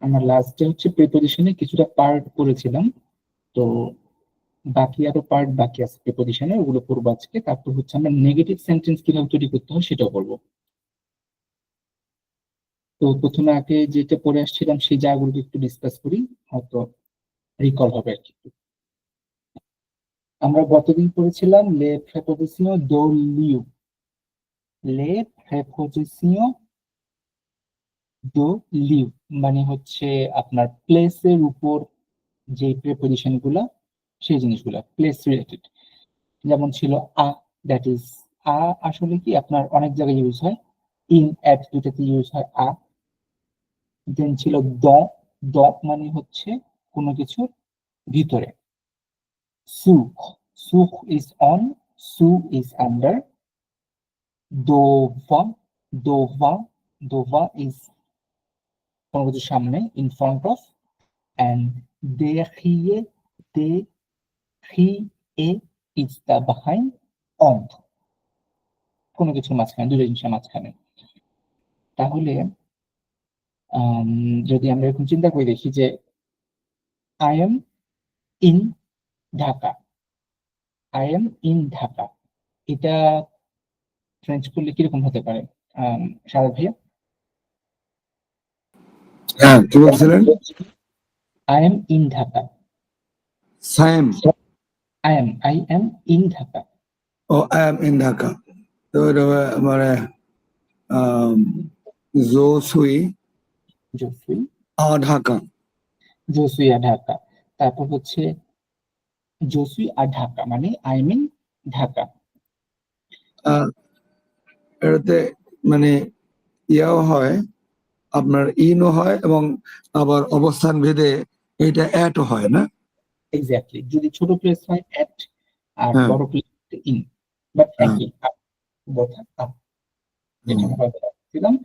আমরা লাস্টে হচ্ছে প্রিপোজিশনে কিছুটা পার্ট করেছিলাম, তো বাকি আরো পার্ট বাকি আছে প্রিপোজিশনে, ওগুলো করবো আজকে। তারপর হচ্ছে আমরা নেগেটিভ সেন্টেন্স কিভাবে তৈরি করতে হয় সেটাও করবো। তো প্রথমে আগে যেটা পড়ে আসছিলাম সেই জায়গাগুলোকে একটু ডিসকাস করি, হয়তো রিকল হবে আর কি। আমরা গতদিন পড়েছিলাম লে প্রেপোজিশন দো লিউ। লে প্রেপোজিশন দো লিউ মানে হচ্ছে আপনার প্লেসের উপর যে প্রিপোজিশন গুলা, সেই জিনিসগুলা প্লেস রিলেটেড। যেমন ছিল আ, দ্যাট ইজ আ আসলে কি আপনার অনেক জায়গায় ইউজ হয়, ইন অ্যাট দুটাতে ইউজ হয় আ। দেন ছিল দ, দ মানে হচ্ছে কোনো কিছুর ভিতরে। সু, সু ইজ অন, সু is under. Dova, Dova, Dova is কোনো কিছুর সামনে, ইন ফ্রন্ট অফ। অ্যান্ড দেখিয়ে, দেখিয়ে ইজ দ্য বিহাইন্ড অন, কোনো কিছুর মাঝখানে, দুটো জিনিসের মাঝখানে। তাহলে যদি আমরা এখন চিন্তা করে দেখি যে I am in Dhaka, I am in Dhaka, এটা ফ্রেঞ্চ করলে কিরকম হতে পারে সাদা ভাইয়া? হ্যাঁ, কি বলছিলেন? I am in Dhaka, Saim. I am in Dhaka. ও আই এম ইন ঢাকা, তো মানে জোসুই জসুই, ঢাকা। জসুই আর ঢাকা। তারপর হচ্ছে জসুই আর ঢাকা মানে আই এম ইন ঢাকা। এটাতে মানে ইয়াও হয়, আপনার ইনও হয় এবং আবার অবস্থান ভেদে এটা অ্যাটও হয় না? এক্স্যাক্টলি, যদি ছোট প্লেস হয় অ্যাট, আর হ্যাঁ, বড় প্লেস ইন, বাট হ্যাঁ। একই কথা আপ, এটা আমরা বলছিলাম।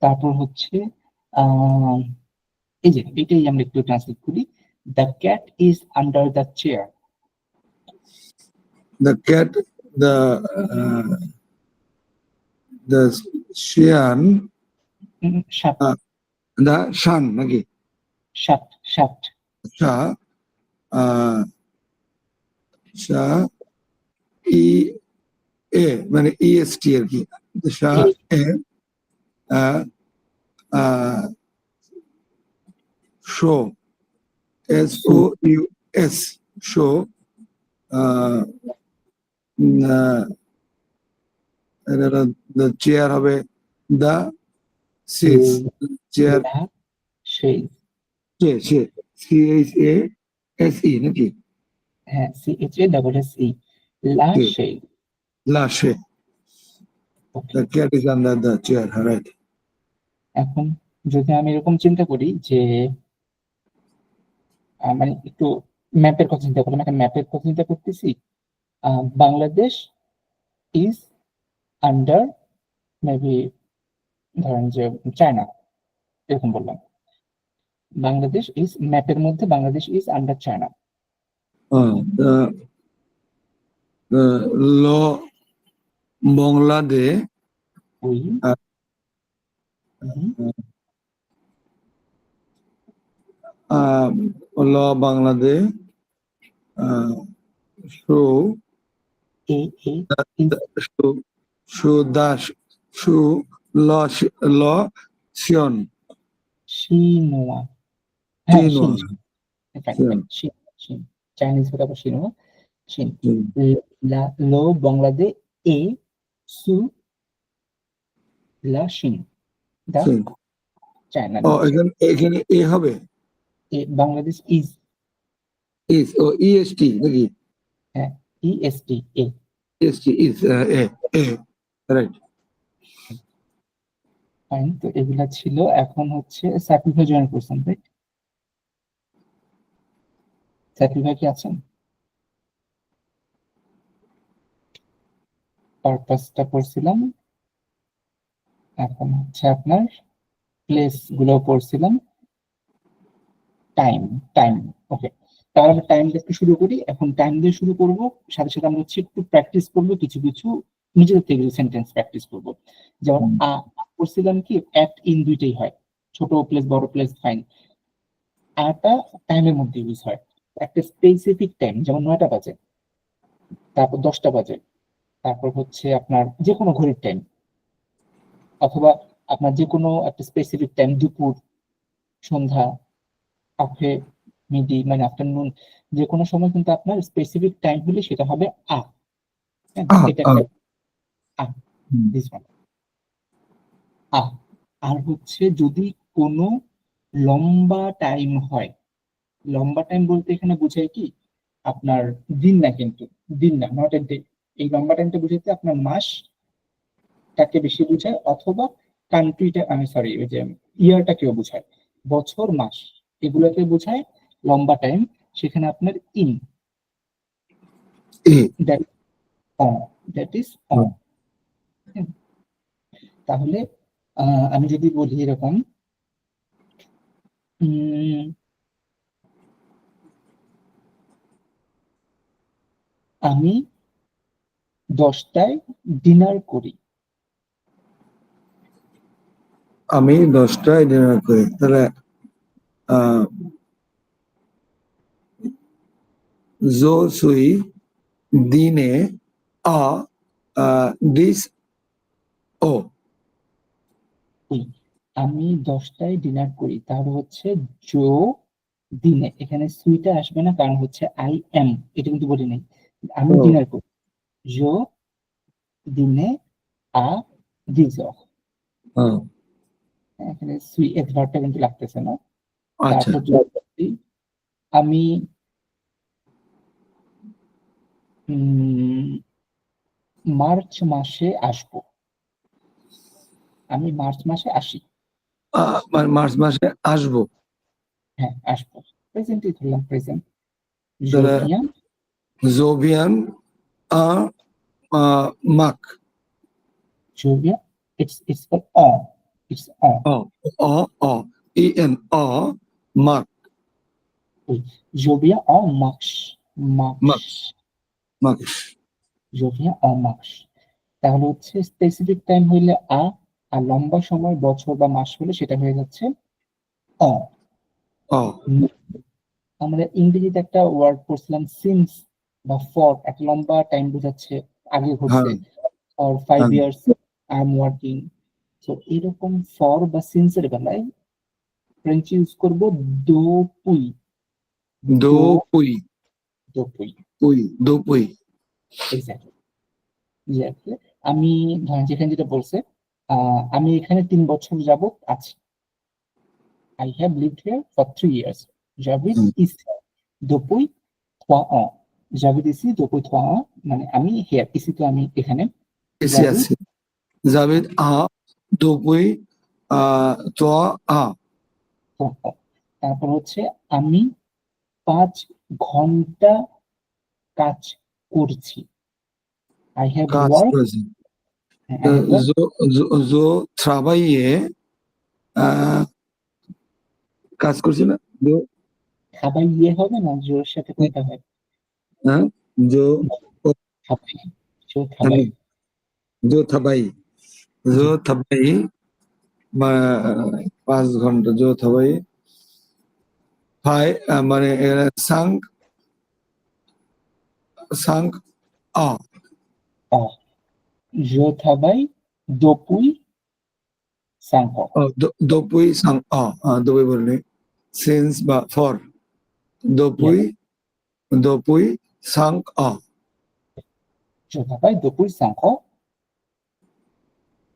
তারপর হচ্ছে আহ এই যে এটাই আমরা একটু ট্রান্সলেট করি, the cat is under the chair. The cat, the Shian, সাত, the Shan নাকি? সাত, সাত, Sha, Sha, E A মানে EST আর কি। Sha A, show, SOUS, show, the chair হবে the seats, chair সেই, CHASE নাকি? হ্যাঁ CHASE, লা সেই। La she, the cat is under the chair, right? এখন যদি আমি এরকম চিন্তা করি যে মানে একটু ম্যাপের কথা চিন্তা করলাম, একটা ম্যাপের কথা চিন্তা করতেছি, বাংলাদেশ ইজ আন্ডার মেবি, ধরেন যে চায়না, এরকম বললাম। বাংলাদেশ ইজ, ম্যাপের মধ্যে Bangladesh is under China. The law Bangladesh, ওই law Bangladesh, show, A is show dash, show law Sion, শিনোয়া, হ্যাঁ Chino, শিন, চাইনিজ হতে আবার শিনোয়া, শিন। লো বাংলাদেশ এ সু লা শিন, দা চায়না। এখানে এ হবে, বাংলাদেশ ইজ, ও EST নাকি? হ্যাঁ ইএসটি, এ EST is a right. Fine. তো এগুলা ছিল। এখন হচ্ছে সাকিব ভাই জয়েন করছেন, রাইট? সাকিব ভাই কি আছেন? পারপাসটা পড়ছিলাম, এখন হচ্ছে আপনার প্লেস গুলো পড়ছিলাম, টাইম, টাইম। ওকে, তাহলে আমরা টাইম দিয়ে শুরু করি। এখন টাইম দিয়ে শুরু করব, সাথে সাথে আমরা হচ্ছে একটু প্র্যাকটিস করবো কিছু কিছু নিজেদের থেকে সেন্টেন্স প্র্যাকটিস করব। যেমন করছিলাম কি অ্যাট ইন দুইটাই হয়, ছোট প্লেস বড় প্লেস ফাইন। আটা টাইমের মধ্যে ইউজ হয়, একটা স্পেসিফিক টাইম, যেমন 9টা বাজে, তারপর 10টা বাজে, তারপর হচ্ছে আপনার যে কোনো ঘড়ির টাইম, অথবা আপনার যে কোনো একটা স্পেসিফিক টাইম, দুপুর, সন্ধ্যা, আফে, মিডি মানে আফটারনুন, যে কোনো সময় কিন্তু আপনার স্পেসিফিক টাইম হলে সেটা হবে আ। হ্যাঁ, আহ, এটা আহ, একটা আ, হুম। দিস ওয়ান আ। আর হচ্ছে যদি কোনো লম্বা টাইম হয়, লম্বা টাইম বলতে এখানে বোঝায় কি আপনার দিন না, কিন্তু দিন না, নট এ ডে। এই লম্বা টাইমটা বুঝাতে আপনার মাসটাকে বেশি বোঝায়, অথবা কান্ট্রিটা, আমি সরি ওই যে ইয়ারটাকেও বোঝায়, বছর মাস এগুলোকে বোঝায় লম্বা টাইম। সেখানে আপনার in, A, that that is হুম। তাহলে আমি যদি বলি এরকম, উম, আমি 10টায় ডিনার করি। আমি 10টায় ডিনার করি, তাহলে আহ জো সুই দিনে আ দিস ও। ওই আমি 10টায় ডিনার করি, তাহলে হচ্ছে জো দিনে, এখানে সুইটা আসবে না, কারণ হচ্ছে আই এম, এটা কিন্তু বলি নাই, আমি ও, ডিনার করি। জো দিনে আ দিজো, আহ, এখানে সুই এডভার্বটা কিন্তু লাগতেছে না। আচ্ছা, তারপর যদি আমি মার্চ মাসে আসবো, আমি মার্চ মাসে আসি। মানে মার্চ মাসে আসবো, হ্যাঁ, আসবো, প্রেজেন্টই ধরলাম, প্রেজেন্ট। তাহলে জোভিয়ান, জোভিয়ান আ মাক, জোভিয়া, it's for it's অ অ অ ইএন অ মাক, জোভিয়া মার্কস, মার্কস, মাক, মাক। জোভিয়া মার্কস। তাহলে হচ্ছে স্পেসিফিক টাইম হইলে আর লম্বা সময় বছর বা মাস হলে সেটা হয়ে যাচ্ছে অ। অ, আমরা ইংরেজিতে একটা ওয়ার্ড পড়ছিলাম সিন্স বা ফর, একটা লম্বা টাইম বোঝাচ্ছে, আগে ঘটছে, হ্যাঁ, ফর 5 হ্যাঁ, ইয়ার্স আই এম ওয়ার্কিং। তো এরকম ফর বা সিন্সের বেলায় ফ্রেঞ্চ ইউজ করব দো পুই, দো দো পুই, দো পুই, পুই, দো পুই। এক্স্যাক্টলি। আমি ধরেন যেখানে যেটা বলছে, আমি এখানে 3 বছর যাবত আছি, I have lived here for 3 years. জাভিদ হুম, ইজ দোপুই থোয়া জাভিদ ইসি দোপুই থোয়া মানে আমি হিয়ার, ইসি তো আমি এখানে, এসে জাভিদ আছে জাভেদ দো পুই তো আ থোয়া। তারপর হচ্ছে আমি 5 ঘন্টা কাজ করছি, আই হ্যাভ কাজ ওয়ার্ক, করেছে। I have work. জো ট্রাবাইয়ে কাজ করছে না, জো, খাবার ইয়ে হবে না, জোর সাথে কোনটা হয়? হ্যাঁ, জো, খাবাই, জো খাবাই। জো থাবাই, জো জি, থাবাই, 5 ঘন্টা জো থাবাই, হাই মানে এখানে সাংক, সাংক আ অ, জো থাবাই দোপুই সাংক। দোপুই সাং দোপুই বললি সিন্স বা ফর দোপুই, দোপুই সাংক যোদ্ধাবাই দপুই সাংখ,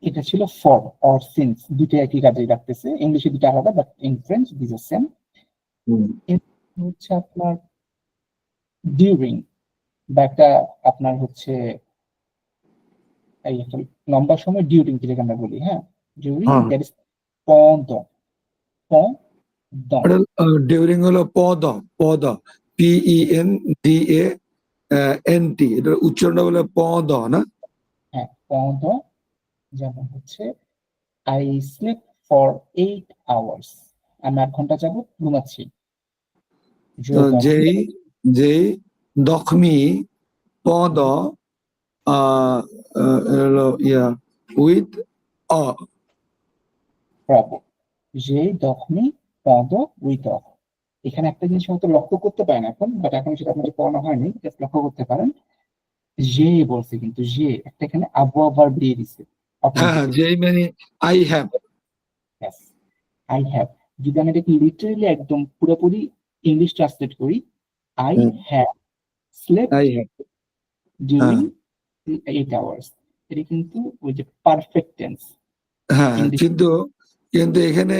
এটা ছিল ফর অর সিন্স, দুটো একই কাজে রাখতেছে, ইংলিশে দুটো আলাদা, but in French this are same. হচ্ছে আপনার ডিউরিং, বা একটা আপনার হচ্ছে এই একটা লম্বা সময় ডিউরিং যেটাকে আমরা বলি, হ্যাঁ, ডিউরিং হ্যাঁ, দ্যাট ইজ পদ, পদ, ডিউরিং হলো পদ, পদ, PEN DA NT, এটার উচ্চারণটা বলে পদ না। হ্যাঁ, পদ। যেমন হচ্ছে আই স্লিপ ফর 8 আওয়ার্স, আমি 8 ঘন্টা যাবত ঘুমাচ্ছি। তো জো দখি, যেই যেই দখমি পদ হলো উইথ অ ব্রাভো। যে, doch nicht, pardon, we doch। এখানে একটা জিনিস হয়তো লক্ষ্য করতে পারেন এখন, বাট এখন সেটা আপনাদের পড়ানো হয়নি, জাস্ট লক্ষ্য করতে পারেন। যে বলছে কিন্তু যে একটা এখানে আবহাওয়া ভার্ব দিয়ে দিছে হ্যাঁ অটোমেটিক। যেই মানে I have Yes, I have। যদি আমি এটাকে লিটারেলি একদম পুরোপুরি ইংলিশ ট্রান্সলেট করি, I have slept I have হ্যাঁ during 8 hours। এটা কিন্তু ওই যে পারফেক্ট টেন্স হ্যাঁ ইংলিশ। কিন্তু কিন্তু এখানে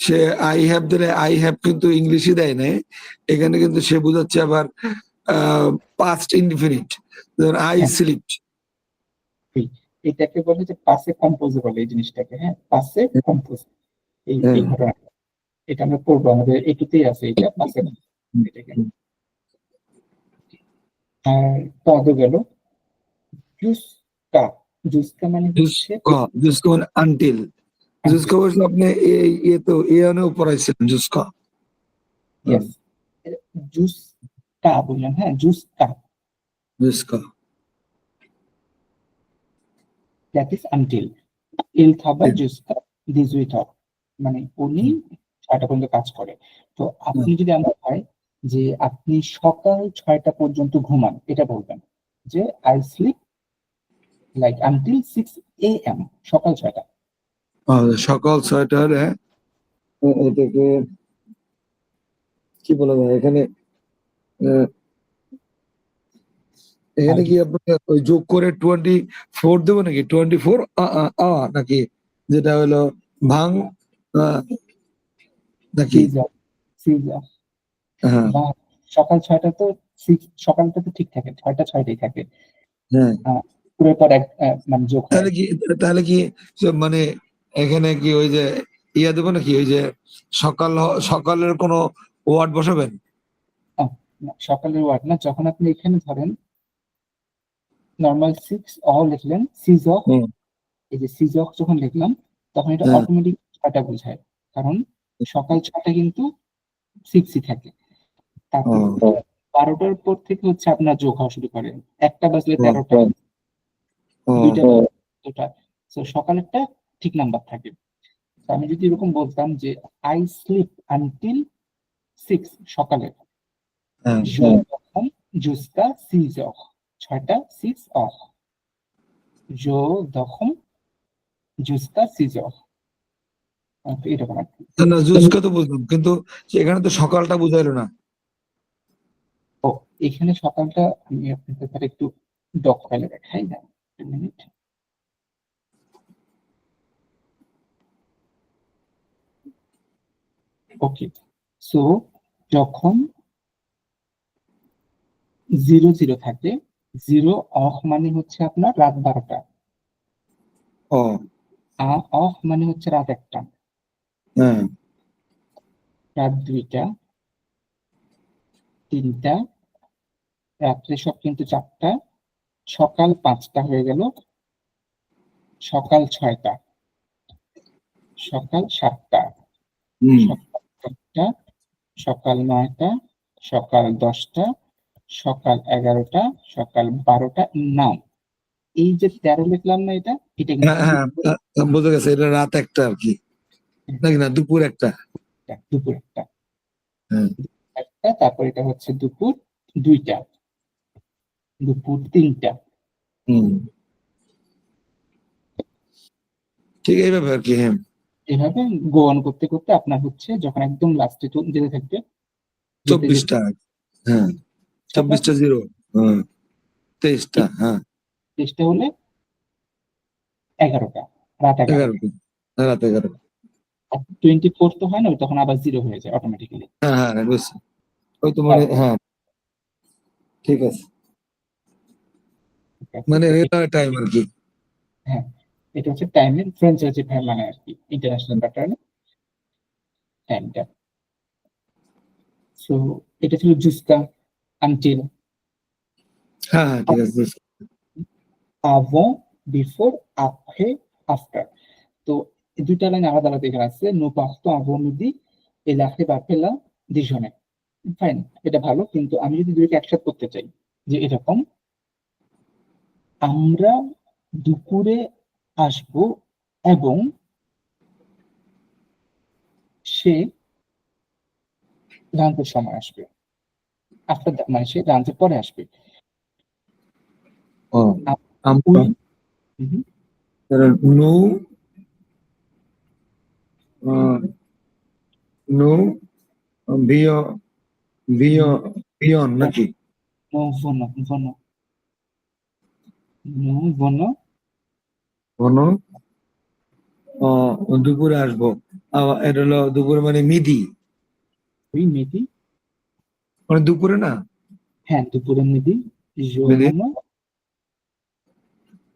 সে আই হ্যাভ দিলে আই হ্যাভ কিন্তু ইংলিশই দেয় না, এখানে কিন্তু সে বোঝাচ্ছে আবার পাস্ট ইনডিফিনিট, আই হ্যাঁ, স্লিপড। এটাকে বলে যে পাসে কম্পোজ বলে এই জিনিসটাকে। হ্যাঁ, পাসে কম্পোজ। এই ঘটনা এটা আমরা পড়বো, আমাদের এটুতেই আছে এটা পাসে। এটাকে আর পদ গেল জুস্কা। জুস্কা মানে হচ্ছে জুস্কা মানে আনটিল, জুস্কা বলছে আপনি এও পড়াইছিলেন জুস্কা। ইয়েস, জুস্কা বললাম। হ্যাঁ, জুস্কা, জুস্কা দ্যাট ইজ আনটিল। ইল থাবা জুস্কা দিজুই থাক, মানে উনি 6টা পর্যন্ত কাজ করে। তো আপনি যদি এমন হয় যে আপনি সকাল 6টা পর্যন্ত ঘুমান, এটা বলবেন যে I sleep like until 6 AM, সকাল 6টা। সকাল 6টা হলে এটাকে কি বলা যায় এখানে, এখানে কি আপনি ওই যোগ করে 24 দেবো নাকি 24 নাকি যেটা হলো ভাং নাকি? সিজা হ্যাঁ বা সকাল 6টা তো সকালটা তো ঠিক থাকে, 6টা 6টাই থাকে। হ্যাঁ পুরো পর এক মানে যোগ হয়। তাহলে কি মানে এখানে কি ওই যে দেবো নাকি ওই যে সকালের কোনো ওয়ার্ড বসাবেন? আহ, না, সকালের ওয়ার্ড না, যখন আপনি এখানে ধরেন নর্মাল 6 লিখলেন, সিজক, এই যে সিজক যখন লিখলাম, তখন এটা হ্যাঁ অটোমেটিক 6টা বোঝায়, কারণ সকাল 6টা কিন্তু 6ই থাকে। তারপর 12টার পর থেকে হচ্ছে আপনার যোগ হওয়া শুরু করে, 1টা বাজলে 13টা, 2টা বাজলে 14টা। তো সকালেরটা ঠিক নাম্বার থাকে। তো আমি যদি এরকম বলতাম যে আই স্লিপ আনটিল 6 সকালে, je dorm jusqu'à 6 heures, 6টা 6 heures, je dorm jusqu'à 6 heures। এরকম আর কি। না জুসকা তো বুঝলাম, কিন্তু এখানে তো সকালটা বুঝাইলো না। ও, এখানে সকালটা আমি আপনাদের তাহলে একটু ডক ফাইলে দেখাই না, মিনিট। ওকে, সো যখন 00 থাকে, 0 মানে হচ্ছে আপনার রাত 12টা, ও মানে হচ্ছে রাত 1টা, হ্যাঁ রাত 2টা, 3টা, রাত্রে সব কিন্তু 4টা, সকাল 5টা হয়ে গেল, সকাল 6টা, সকাল 7টা, সকাল 8টা, সকাল 9টা, সকাল 10টা, সকাল 11টা, সকাল 12টা। নাও এই যে 13 লিখলাম না, এটা কিন্তু হ্যাঁ হ্যাঁ বোঝা গেছে, এটা রাত 1টা আর কি, নাকি না দুপুর 1টা? দুপুর 1টা, হ্যাঁ তারপর এটা হচ্ছে দুপুর 2টা, দুপুর 3টা। হুম ঠিক এইভাবে আর কি। হ্যাঁ এভাবে গো অন করতে করতে আপনার হচ্ছে যখন একদম লাস্টে যেতে থাকবে, যেতে যেতে 24টা, হ্যাঁ সকাল 24টা 0, হ্যাঁ 23টা, হ্যাঁ 23টা হলে 11টা, রাত 11টা। 11টা, রাত 11টা। 24 তো হয় না, তখন আবার 0 হয়ে যায় অটোমেটিক্যালি। হ্যাঁ হ্যাঁ বুঝছি, ওই তো মানে হ্যাঁ ঠিক আছে, ঠিক আছে, মানে তো টাইম আর কি। হ্যাঁ, এটা হচ্ছে টাইমের ফ্রেঞ্চ হচ্ছে মানে আর কি ইন্টারন্যাশনাল প্যাটার্নে টাইমটা। সো এটা ছিল জুস্কা আনটিল, হ্যাঁ হ্যাঁ ঠিক আছে বুঝছি। avant, before, après, after। তো এই দুইটা লাইন আলাদা আলাদা এখানে আছে, নো পারতো avant midi et l'arrive après la déjeuner। Fine, এটা ভালো, কিন্তু আমি যদি দুইটা একসাথে করতে চাই, যে এরকম আমরা দুপুরে আসবো এবং সে লাঞ্চের সময় আসবে। আফটার দ্যাট মানে সে লাঞ্চের পরে আসবে। ও আমরা উই হুম, নো নো বিয় বিয় বিয়ন নাকি নো ভনো ভনো নো ভনো কোনো দুপুরে আসবো এটা হলো দুপুরে মানে মিডি উই মেবি মানে দুপুরে না হ্যাঁ দুপুরে মেবি মিডি ভনো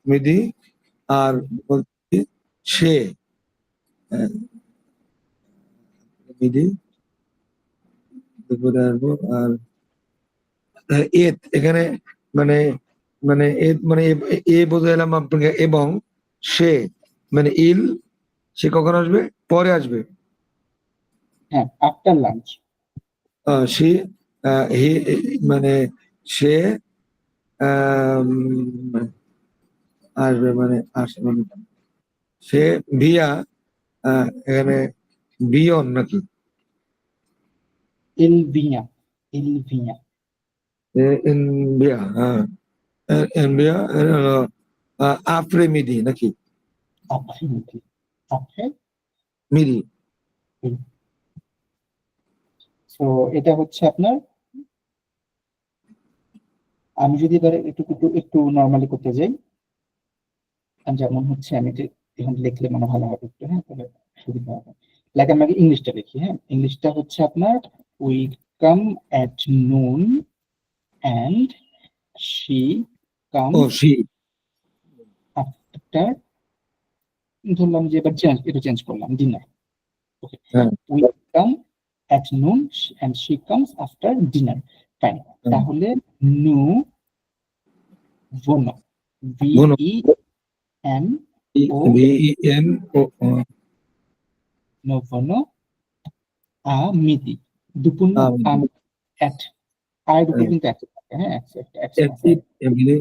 মিডি আর বলছি সে মিডি দুপুরে আসবো আর এত এখানে মানে মানে এত মানে এ বোঝাইলাম আপনাকে এবং সে মানে ইল সে কখন আসবে পরে আসবে হ্যাঁ আফটার লাঞ্চ সে হি মানে সে আম, আসবে মানে আসবে মানে সে ভিয়া এখানে বিয়ন নাকি এলভিয়া এলভিয়া ইন্ডিয়া হ্যাঁ ইন্ডিয়া আফ্রে মিডি নাকি après midi après মিডি সো এটা হচ্ছে আপনার আমি যদি এবার একটু একটু একটু নর্মালি করতে যাই যেমন হচ্ছে আমি যে এখন লিখলে মনে ভালো হবে একটু হ্যাঁ তাহলে সুবিধা হবে লাইক আমি আগে ইংলিশটা লিখি হ্যাঁ ইংলিশটা হচ্ছে আপনার we come at noon and she ও কামস সি আফটার ধরলাম যে এবার চেঞ্জ এটা চেঞ্জ করলাম ডিনার ওকে হ্যাঁ we come at noon and she comes after dinner fine তাহলে নু ভোনো ভি ভুনো ই এন ও ভি এন ও নোভনো মিতি দুপুর না এট আয়ের উপর কিন্তু এক থাকে হ্যাঁ এক এমনি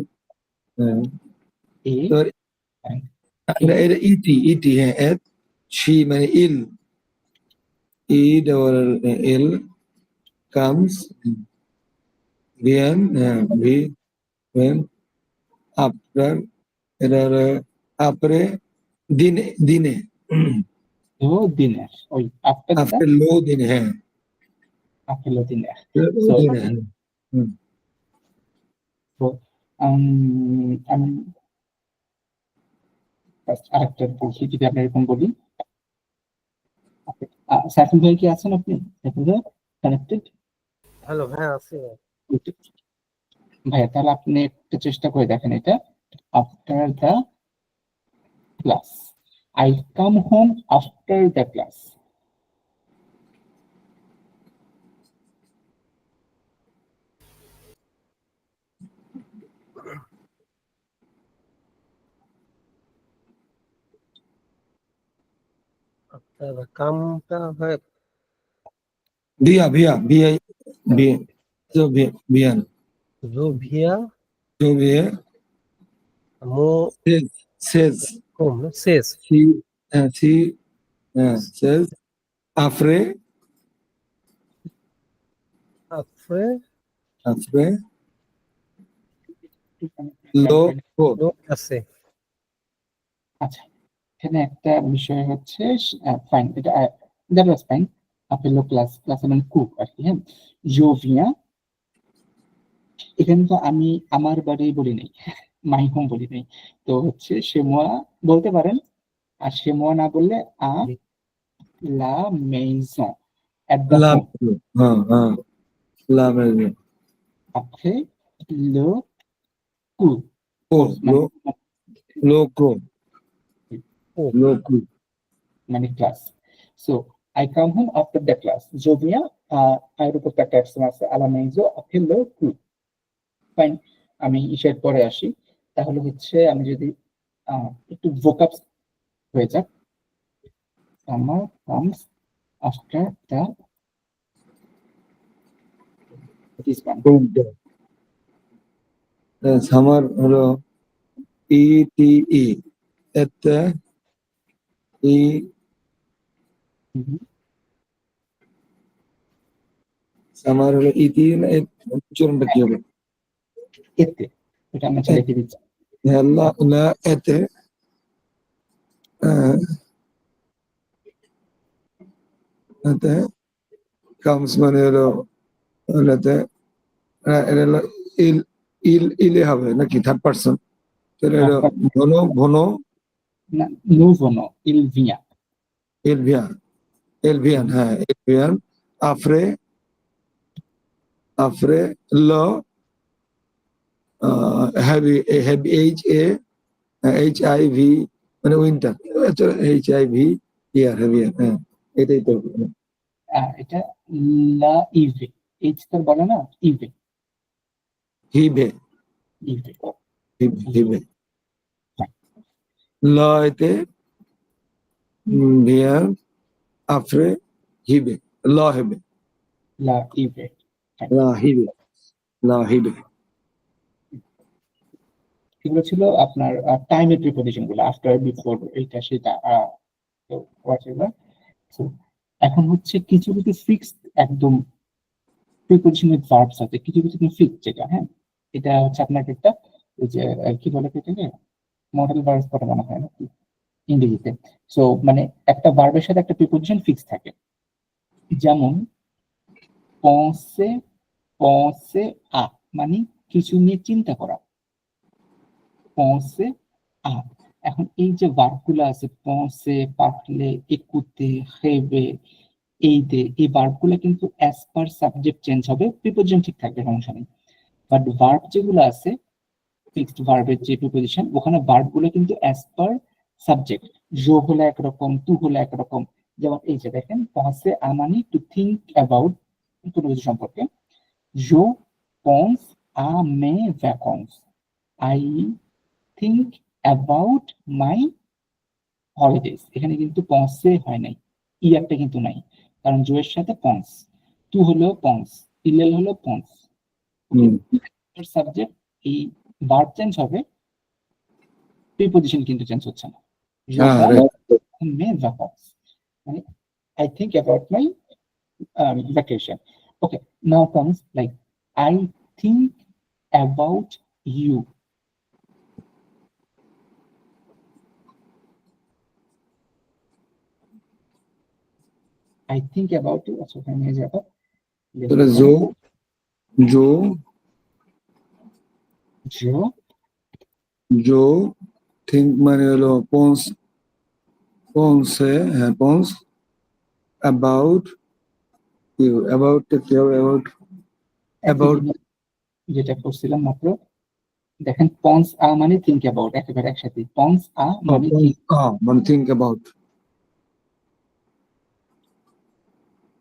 এ তো এ এটা ইটি ইটি হ্যাঁ এত সি মানে ইল ই ডবল এল কামস ভিএন ভি ভেন আফটার এটা আপরে দিনে দিনে দো দিনের ওই আফটার দ্য আফটার লো দিনে হ্যাঁ আফেলো দিনের লো সো দিনে হ্যাঁ তো আমি আরেকটা বলছি যদি আপনি এরকম বলি সাইফুল ভাই কি আছেন আপনি সাইফুল ভাই কানেক্টেড হ্যালো, হ্যাঁ আছি। ভাইয়া তাহলে আপনি একটু চেষ্টা করে দেখেন এটা after the class I come home after the class আপনার কামটা হয় ভিয়া ভিয়া ভিয়া ভিয়া जो ভিয়া জোভিয়া जो भी है মো सेज কোম শেষ सी सेज afre আফরে afre lo ko লোক আছে। আচ্ছা এখানে একটা বিষয় হচ্ছে ফাইন এটা that was fine Apollo class class মানে কুক আর কি হ্যাঁ জোভিয়া এখানে তো আমি আমার বাড়ি বলি নাই মাই হোম বলি নাই তো হচ্ছে সেমোয়া বলতে পারেন আর সেমোয়া না বললে আ লা মেইজন এট দ্য la হোম हाँ हाँ la maison après le cours oh মানে lo ko ও lo ko মানে class so I come home after the class জোভিয়া আয়ের উপর একটা অ্যাকশন আছে আলা মেইজো après le cours ফাইন আমি ইসের পরে আসি তাহলে হচ্ছে আমি যদি একটু ভোকাবস হয়ে যাক আমার comes after the this one summer হলো ETE এতে ই হুম, আমার হলো ইতি না উচ্চারণটা কি হবে এতে এটা আমি আচ্ছা লিখে দিচ্ছি। লা লা এতে আহ, এতে কামস মানে হলো এতে এটা হলো ইল ইল ইলে হবে নাকি থার্ড পার্সন তাহলে হলো ঘন ঘন না, নুভনো ইলভিয়া। এলভিয়ান এলভিয়ান হ্যাঁ এলভিয়ান আফরে আফরে ল হ্যাভি হ্যাভি HIV মানে উইন্টার HIV ইয়ার হ্যাভিয়ান হ্যাঁ এটাই তো এটা লা ইভে, এইচ তো বলে না, ইভে হিবে ইভে। হিবে ল এতে ভিয়ান আফরে হিবে ল হেবে লা ইভে। লা হিবে লা হিবে এগুলো ছিল আপনার টাইমের প্রিপোজিশন গুলো, আফটার, বিফোর, এইটা সেটা। তো whatever. So, এখন হচ্ছে কিছু কিছু ফিক্সড একদম প্রিপোজিশন উইথ ভার্বস আছে, কিছু কিছু ফিক্সড, যেটা হ্যাঁ এটা হচ্ছে আপনার একটা ওই যে কি বলে এটাকে, মডেল ভার্বস কথা মনে হয় নাকি ইংরেজিতে। সো মানে একটা ভার্বের সাথে একটা প্রিপোজিশন ফিক্স থাকে, যেমন পৌঁছে, পৌঁছে আ মানে কিছু নিয়ে চিন্তা করা, পৌঁছে আ। এখন এই যে ভার্বগুলো আছে পৌঁছে, পাকলে, একুতে, হেবে, এই ভার্বগুলো কিন্তু অ্যাজ পার সাবজেক্ট চেঞ্জ হবে, প্রিপোজিশন ঠিক থাকবে, সমস্যা নেই। বাট ভার্ব যেগুলো আছে ফিক্সড ভার্বের যে প্রিপোজিশন, ওখানে ভার্বগুলো কিন্তু অ্যাজ পার সাবজেক্ট, জো হলো একরকম, তু হলো একরকম। যেমন এই যে দেখেন পৌঁছে আ মানে টু থিঙ্ক অ্যাবাউট কোনো কিছু সম্পর্কে, জো pense à mes vacances, I think about my holidays। এখানে কিন্তু পন্সে হয় নাই, ইয়ারটা কিন্তু নাই, কারণ জোয়ের সাথে পন্স, টু হলো পন্স, ইলেল হলো পন্স। ওকে, সাবজেক্ট এই ভার্ব চেঞ্জ হবে, প্রিপোজিশন কিন্তু চেঞ্জ হচ্ছে না। Je pense à mes vacances, মানে I think about my vacation. Okay, now comes like I think about you. I think about you, আচ্ছা ওখানে নিয়ে যাবো। তাহলে জো জো জো জো থিঙ্ক মানে হলো পন্স পন্সে হ্যাঁ পন্স অ্যাবাউট ইউ অ্যাবাউট কি হবে অ্যাবাউট যেটা করছিলাম মাত্র, দেখেন পন্স আ মানে থিঙ্ক অ্যাবাউট, একেবারে একসাথে পন্স আ মানে think, মানে থিঙ্ক অ্যাবাউট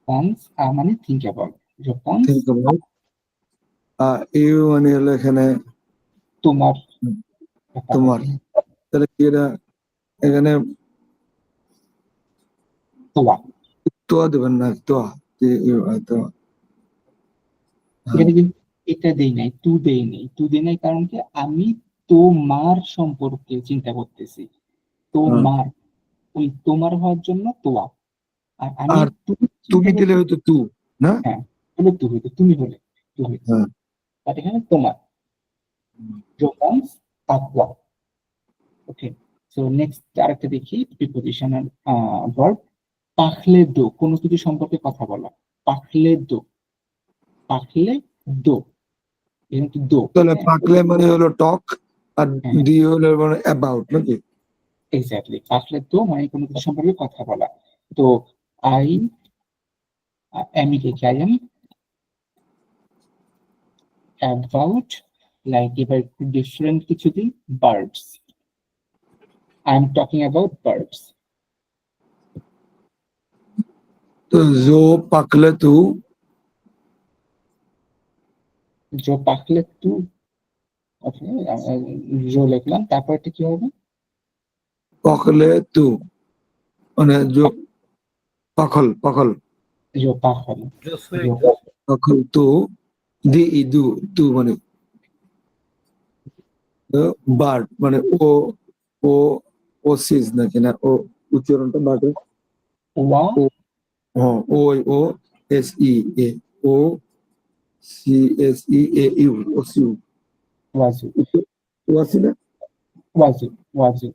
পন্স আ মানে থিঙ্ক অ্যাবাউট, যে পন্স থিঙ্ক অ্যাবাউট ইউ মানে হলো এখানে তোমার তোমার তাহলে কি এটা এখানে তোয়া, তোয়া দেবেন না তোয়া তোয়া এখানে কিন্তু এটা দেই নাই, তু দেই নাই, তু দেই নাই কারণ কি আমি তোমার সম্পর্কে চিন্তা করতেছি, তোমার, ওই তোমার হওয়ার জন্য তোয়া, আর আমি আর তুমি তুমি দিলে হয়তো তু না হ্যাঁ হলে তু হইতো, তুমি হলে তু হইতো, হ্যাঁ বাট এখানে তোমার, রোমান্স তাকওয়া। ওকে, সো নেক্সট আরেকটা দেখি প্রিপোজিশন আর ভার্ব। পাখলে দো, কোনো কিছু সম্পর্কে কথা বলা, পাখলে দো, পাখলে দো, এখানে কিন্তু দো, তাহলে পাকলে মানে হলো টক আর হ্যাঁ দিয়ে হলো মানে অ্যাবাউট নাকি এক্স্যাক্টলি, পাখলে দো মানে কোনো কিছু সম্পর্কে কথা বলা। তো আই আমি কে আই এম অ্যাবাউট, লাইক এবার ডিফারেন্ট কিছু দিই, birds, I am talking about birds. তো জো পাকলে তু জো পাখলে তু, ওকে, জো লিখলাম, তারপরটা কি হবে, পকলে তু মানে জো পাখল পাখল জো পাখল, Yo soy জো পাখল তু দি ই দু তু মানে বার্ড মানে ও ও ও সিজ নাকি না ও উচ্চারণটা বার্ডের ওয়া ও হ্যাঁ ও ও S E A O C S E A U O C U ওয়াজু ওয়াসি না ওয়াজু ওয়াজু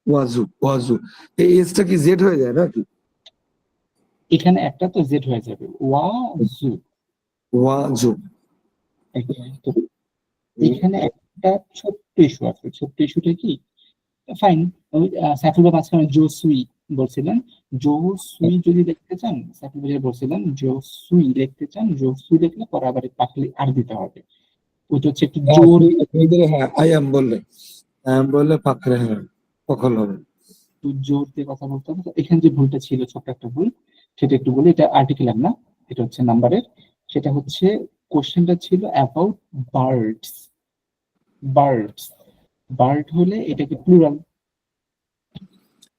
ওয়াজু ওয়াজু এই এসটা কি জেড হয়ে যায় নাকি এখানে একটা তো জেড হয়ে যাবে ওয়াজু। ওয়াজু তো এখানে একটা ছোট্ট ইস্যু আছে, ছোট্ট ইস্যুটা কি, ফাইন, ওই সাইফুল ভাই মাঝখানে জো সুই বলছিলেন, জো সুই যদি দেখতে চান, সাইফুল ভাই বলছিলেন জো সুই লিখতে চান, জো সুই লিখলে পরে আবার পাখলি আর দিতে হবে, ওইটা হচ্ছে একটু জোর হ্যাঁ আই এম বললে পাখরে হ্যাঁ কখন হবে একটু জোর দিয়ে কথা বলতে হবে। তো এখানে যে ভুলটা ছিল, ছোট্ট একটা ভুল, সেটা একটু বলি। এটা আর্টিকেলার না, এটা হচ্ছে নাম্বারের। সেটা হচ্ছে কোশ্চেনটা ছিল অ্যাবাউট বার্ডস। বার্ডস, বার্ড হলে এটাকে প্লুরাল,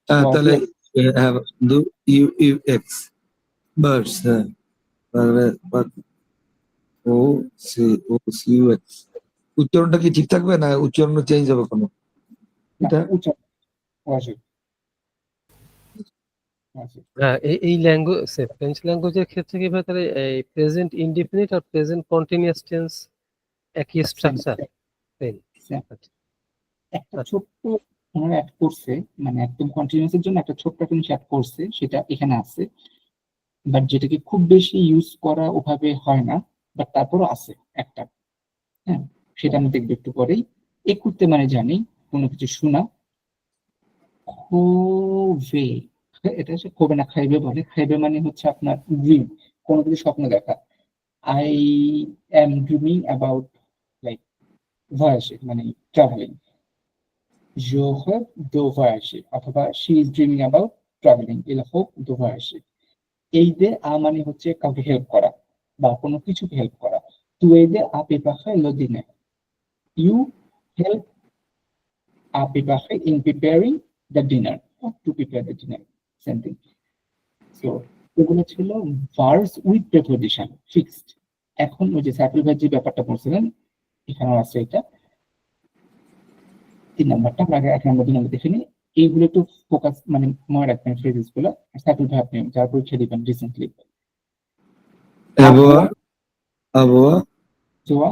তাহলে দু ইউ ইউ এক্স বার্ডস হ্যাঁ তাহলে O C O C U X উচ্চারণটা কি ঠিক থাকবে না উচ্চারণ চেঞ্জ হবে কোনো এটা উচ্চারণ ওয়াজিব, ওয়াজিব। হ্যাঁ, এই ল্যাঙ্গুয়েজ ফ্রেঞ্চ ল্যাঙ্গুয়েজের ক্ষেত্রে কি ভাই তাহলে এই প্রেজেন্ট ইনডিফিনিট আর প্রেজেন্ট কন্টিনিউয়াস টেন্স একই স্ট্রাকচার? Same. একটা ছোট্ট ওনারা অ্যাড করছে, মানে একদম কন্টিনিউয়াস এর জন্য একটা ছোট্ট একটা জিনিস অ্যাড করছে, সেটা এখানে আছে, বাট যেটাকে খুব বেশি ইউজ করা ওভাবে হয় না, বাট তারপরও আছে একটা। হ্যাঁ, সেটা আমি দেখবো একটু পরেই। একুতে মানে জানি কোনো কিছু শোনা, খোবে, এটা হচ্ছে খোবে না খাইবে বলে, খাইবে মানে হচ্ছে আপনার ড্রিম, কোনো কিছু স্বপ্ন দেখা। I am dreaming about like voicing, মানে travelling. Je rêve de voyager অথবা she is dreaming about traveling, il hope de voyager। এই যে মানে হচ্ছে কাউকে হেল্প করা বা কোনো কিছুকে হেল্প করা। Tu aides à préparer le dîner, you help à préparer in preparing the dinner, or to prepare the dinner, same thing। So এগুলো ছিল verbs with preposition fixed। এখন ওই যে সাইকেল ভাই যে ব্যাপারটা বলছিলেন, এখানে আছে এটা 3 নাম্বারটা, আমরা আগে 1 নম্বর 2 নম্বর দেখে নিই। এইগুলো একটু ফোকাস, মানে মনে রাখবেন ফ্রেজেস গুলো। সাইকেল ভাই আপনি যার পরীক্ষা দিবেন রিসেন্টলি, আবহাওয়া আবহাওয়া জোয়া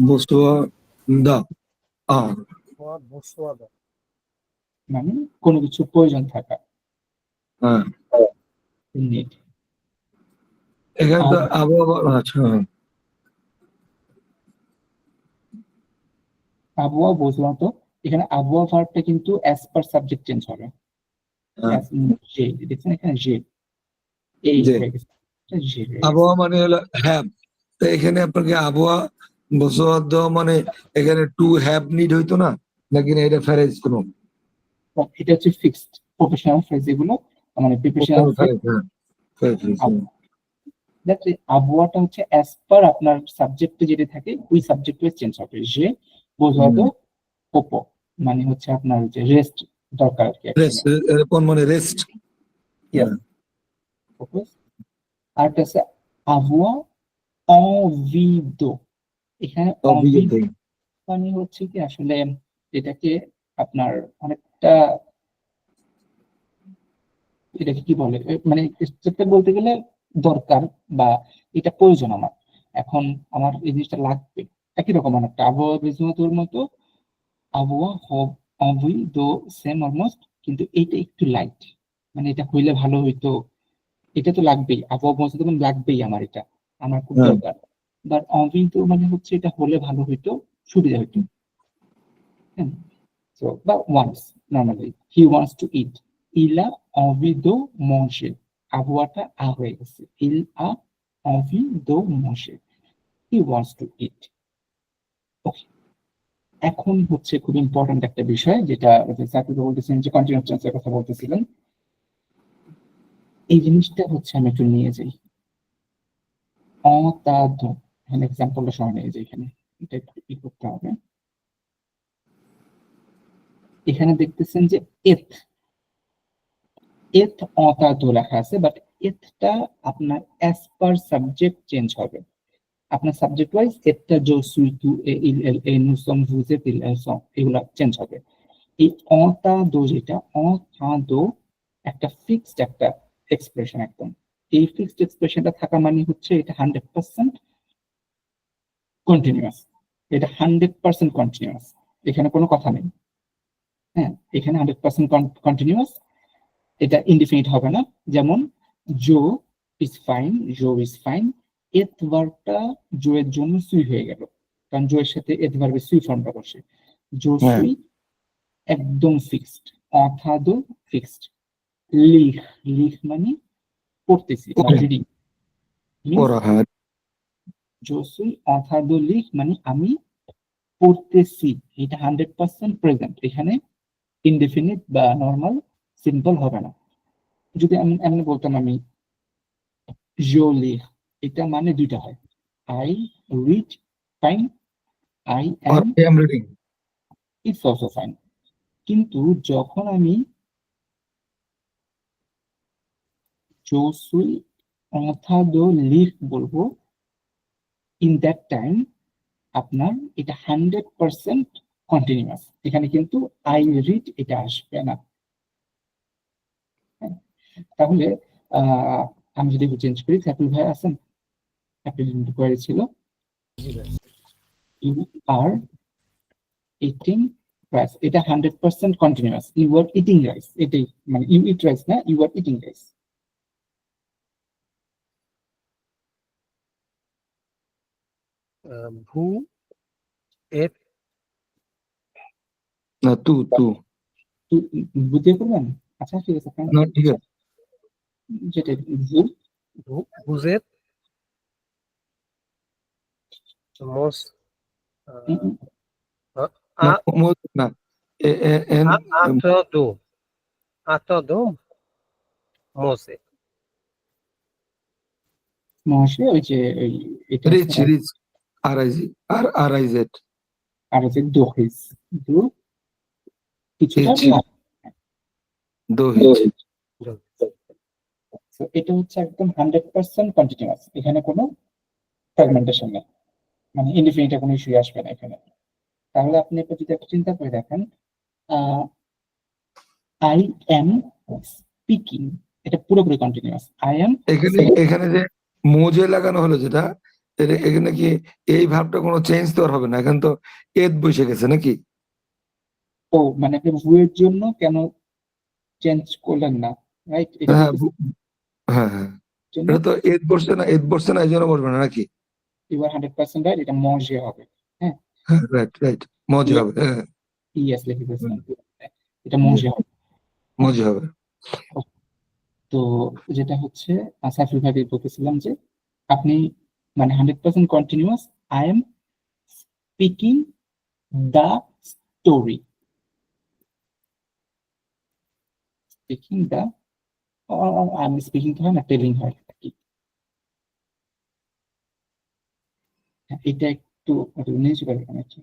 বসুয়া দা আ বসুয়াদা মানে কোনো কিছু প্রয়োজন থাকা, হ্যাঁ নিড। এখানে তো আবহাওয়া আচ্ছা আবহাওয়া বুঝলাম তো, এখানে আবহাওয়া ভার্বটা কিন্তু অ্যাজ পার সাবজেক্ট চেঞ্জ হবে। হ্যাঁ যে দেখছেন এখানে যে এই যে হয়ে গেছে, যে হয়ে গেছে। আবহাওয়া মানে হলো হ্যাভ তো এখানে আপনাকে আবহাওয়া বসুয়া মানে এখানে টু হ্যাভ নিড হইতো না নাকি না এটা ফ্যারেজ কোনো এটা হচ্ছে ফিক্সড প্রফেশনাল ফ্রেজ, এগুলো মানে প্রিপারেশনাল ফ্রেজ। আবহাওয়াটা হচ্ছে অ্যাজ পার আপনার সাবজেক্টে যেটা থাকে ওই সাবজেক্ট ওয়াইজ চেঞ্জ হবে। যে বোঝাতো ওপো মানে হচ্ছে আপনার যে রেস্ট দরকার আর কি রেস্ট কোন মানে রেস্ট Yes, focus। আর একটা আছে আবহাওয়া অভিদ, এখানে অভিদ মানে হচ্ছে কি আসলে এটাকে আপনার অনেকটা, এটাকে কি বলে, মানে স্টেপটা বলতে গেলে দরকার বা এটা প্রয়োজন আমার, এখন আমার এই জিনিসটা লাগবে, একই রকম অনেকটা আবহাওয়া বিজনেসের মতো। আবহাওয়া অভি দো সেম অলমোস্ট, কিন্তু এইটা একটু লাইট, মানে এটা হইলে ভালো হইতো, এটা তো লাগবেই, আবহাওয়া পৌঁছাতে মানে লাগবেই আমার, এটা আমার খুব দরকার। বাট অভি তো মানে হচ্ছে এটা হলে ভালো হইতো, সুবিধা হইতো। হ্যাঁ, so but once normally he wants to eat, il a envie de manger, আবহাওয়াটা আ হয়ে গেছে, il a envie de manger, he wants to eat। Okay, এখন হচ্ছে খুব ইম্পর্টেন্ট একটা বিষয়, যেটা সাকিব বলতেছেন যে কন্টিনিউয়াস টেন্সের কথা বলতেছিলেন, এই জিনিসটা হচ্ছে আমি একটু নিয়ে যাই অতাদ, এখানে এক্সাম্পলটা সহ নিয়ে যাই, এখানে এটা একটু কি করতে হবে। এখানে দেখতেছেন যে এথ এথ অতাদ লেখা আছে, বাট এথটা আপনার অ্যাজ পার সাবজেক্ট চেঞ্জ হবে। আপনার সাবজেক্ট ওয়াইজ এটা জো সুই তু এ ইল এল এ নু সম vous êtes il elles sont এগুলা চেঞ্জ হবে। এই অটা দো যেটা অটা দো একটা ফিক্সড একটা এক্সপ্রেশন একদম। এই ফিক্সড এক্সপ্রেশনটা থাকা মানে হচ্ছে এটা 100% কন্টিনিউয়াস। এটা 100% কন্টিনিউয়াস, এখানে কোনো কথা নেই। হ্যাঁ, এখানে 100% কন্টিনিউয়াস, এটা ইনডিফিনিট হবে না। যেমন জো ইজ ফাইন, জো ইজ ফাইন, এত ভার্বটা জো এর জন্য সুই হয়ে গেল, কারণ জো এর সাথে এত ভার্বের সুই ফর্মটা বসে। জো হ্যাঁ। সুই একদম ফিক্সড, অথাদো ফিক্সড। লিখ, লিখ মানে পড়তেছি, পড়ে। রিডিং। পড়া, হ্যাঁ। জো সুই অথাদো লিখ মানে আমি পড়তেছি, এটা 100% প্রেজেন্ট, এখানে ইনডেফিনিট বা নর্মাল সিম্পল হবে না। যদি আমি এমনি বলতাম আমি জো লিখ, এটা মানে দুইটা হয়, I read fine, I Or am I am reading. It's also fine. কিন্তু যখন আমি জো সুই অথাদো লিখ বলবো, ইন দ্যাট টাইম আপনার এটা 100% কন্টিনিউয়াস, এখানে কিন্তু আই রিড এটা আসবে না। হ্যাঁ, তাহলে আমি যদি চেঞ্জ করি, সাইফুল ভাই আছেন, একটা কোয়ারি ছিল, ইউ আর ইটিং রাইস, এটা 100% continuous, you are eating rice, এটাই মানে ইউ ইট রাইস না, ইউ আর ইটিং রাইস। ভু এট না, তু বুঝতে করবেন? আচ্ছা ঠিক আছে, না, ঠিক আছে। যেটা ভু বুঝেত মোস না, না, এন আতদো আতদো মোসে মহাশয় ওই যে এটা রিচ, রিচ, আরাইজি, আরাইজেট, আর হচ্ছে দোহিস, দু কিছুটা হিচ, দো হিচ। So, এটা হচ্ছে একদম 100% কন্টিনিউয়াস, এখানে কোনো ফ্র্যাগমেন্টেশন নেই, মানে ইনডিফিনিটের কোনো ইস্যু আসবে না এখানে। তাহলে আপনি একটু যদি একটা চিন্তা করে দেখেন, আই এম স্পিকিং, এটা পুরোপুরি কন্টিনিউয়াস, আই এম। এখানে যে মোজে লাগানো হলো যেটা, এখানে কি এই ভাবটা কোনো চেঞ্জ তো আর হবে না, এখন তো এদ বসে গেছে নাকি? ও মানে আপনি ভুয়ের জন্য কেন চেঞ্জ করলেন না, রাইট? এটা হ্যাঁ, বলতেছি হ্যাঁ, হ্যাঁ, জন্য এটা তো এদ বসছে না, এদ বসছে না, এই জন্য বসবে না নাকি? ইউ আর 100% রাইট, এটা মজে হবে। হ্যাঁ, হ্যাঁ, রাইট, রাইট, মজা হবে, হ্যাঁ, ইয়েস লিখে দিয়েছিলাম, এটা মজে হবে। মজা হবে। তো যেটা হচ্ছে সাইফুল ভাই বলতেছিলাম যে আপনি মানে 100% continuous, I am speaking the story, speaking the, I am speaking তো হয় না, টেলিং হয় আর কি। হ্যাঁ, এটা একটু নিচে করে নাকি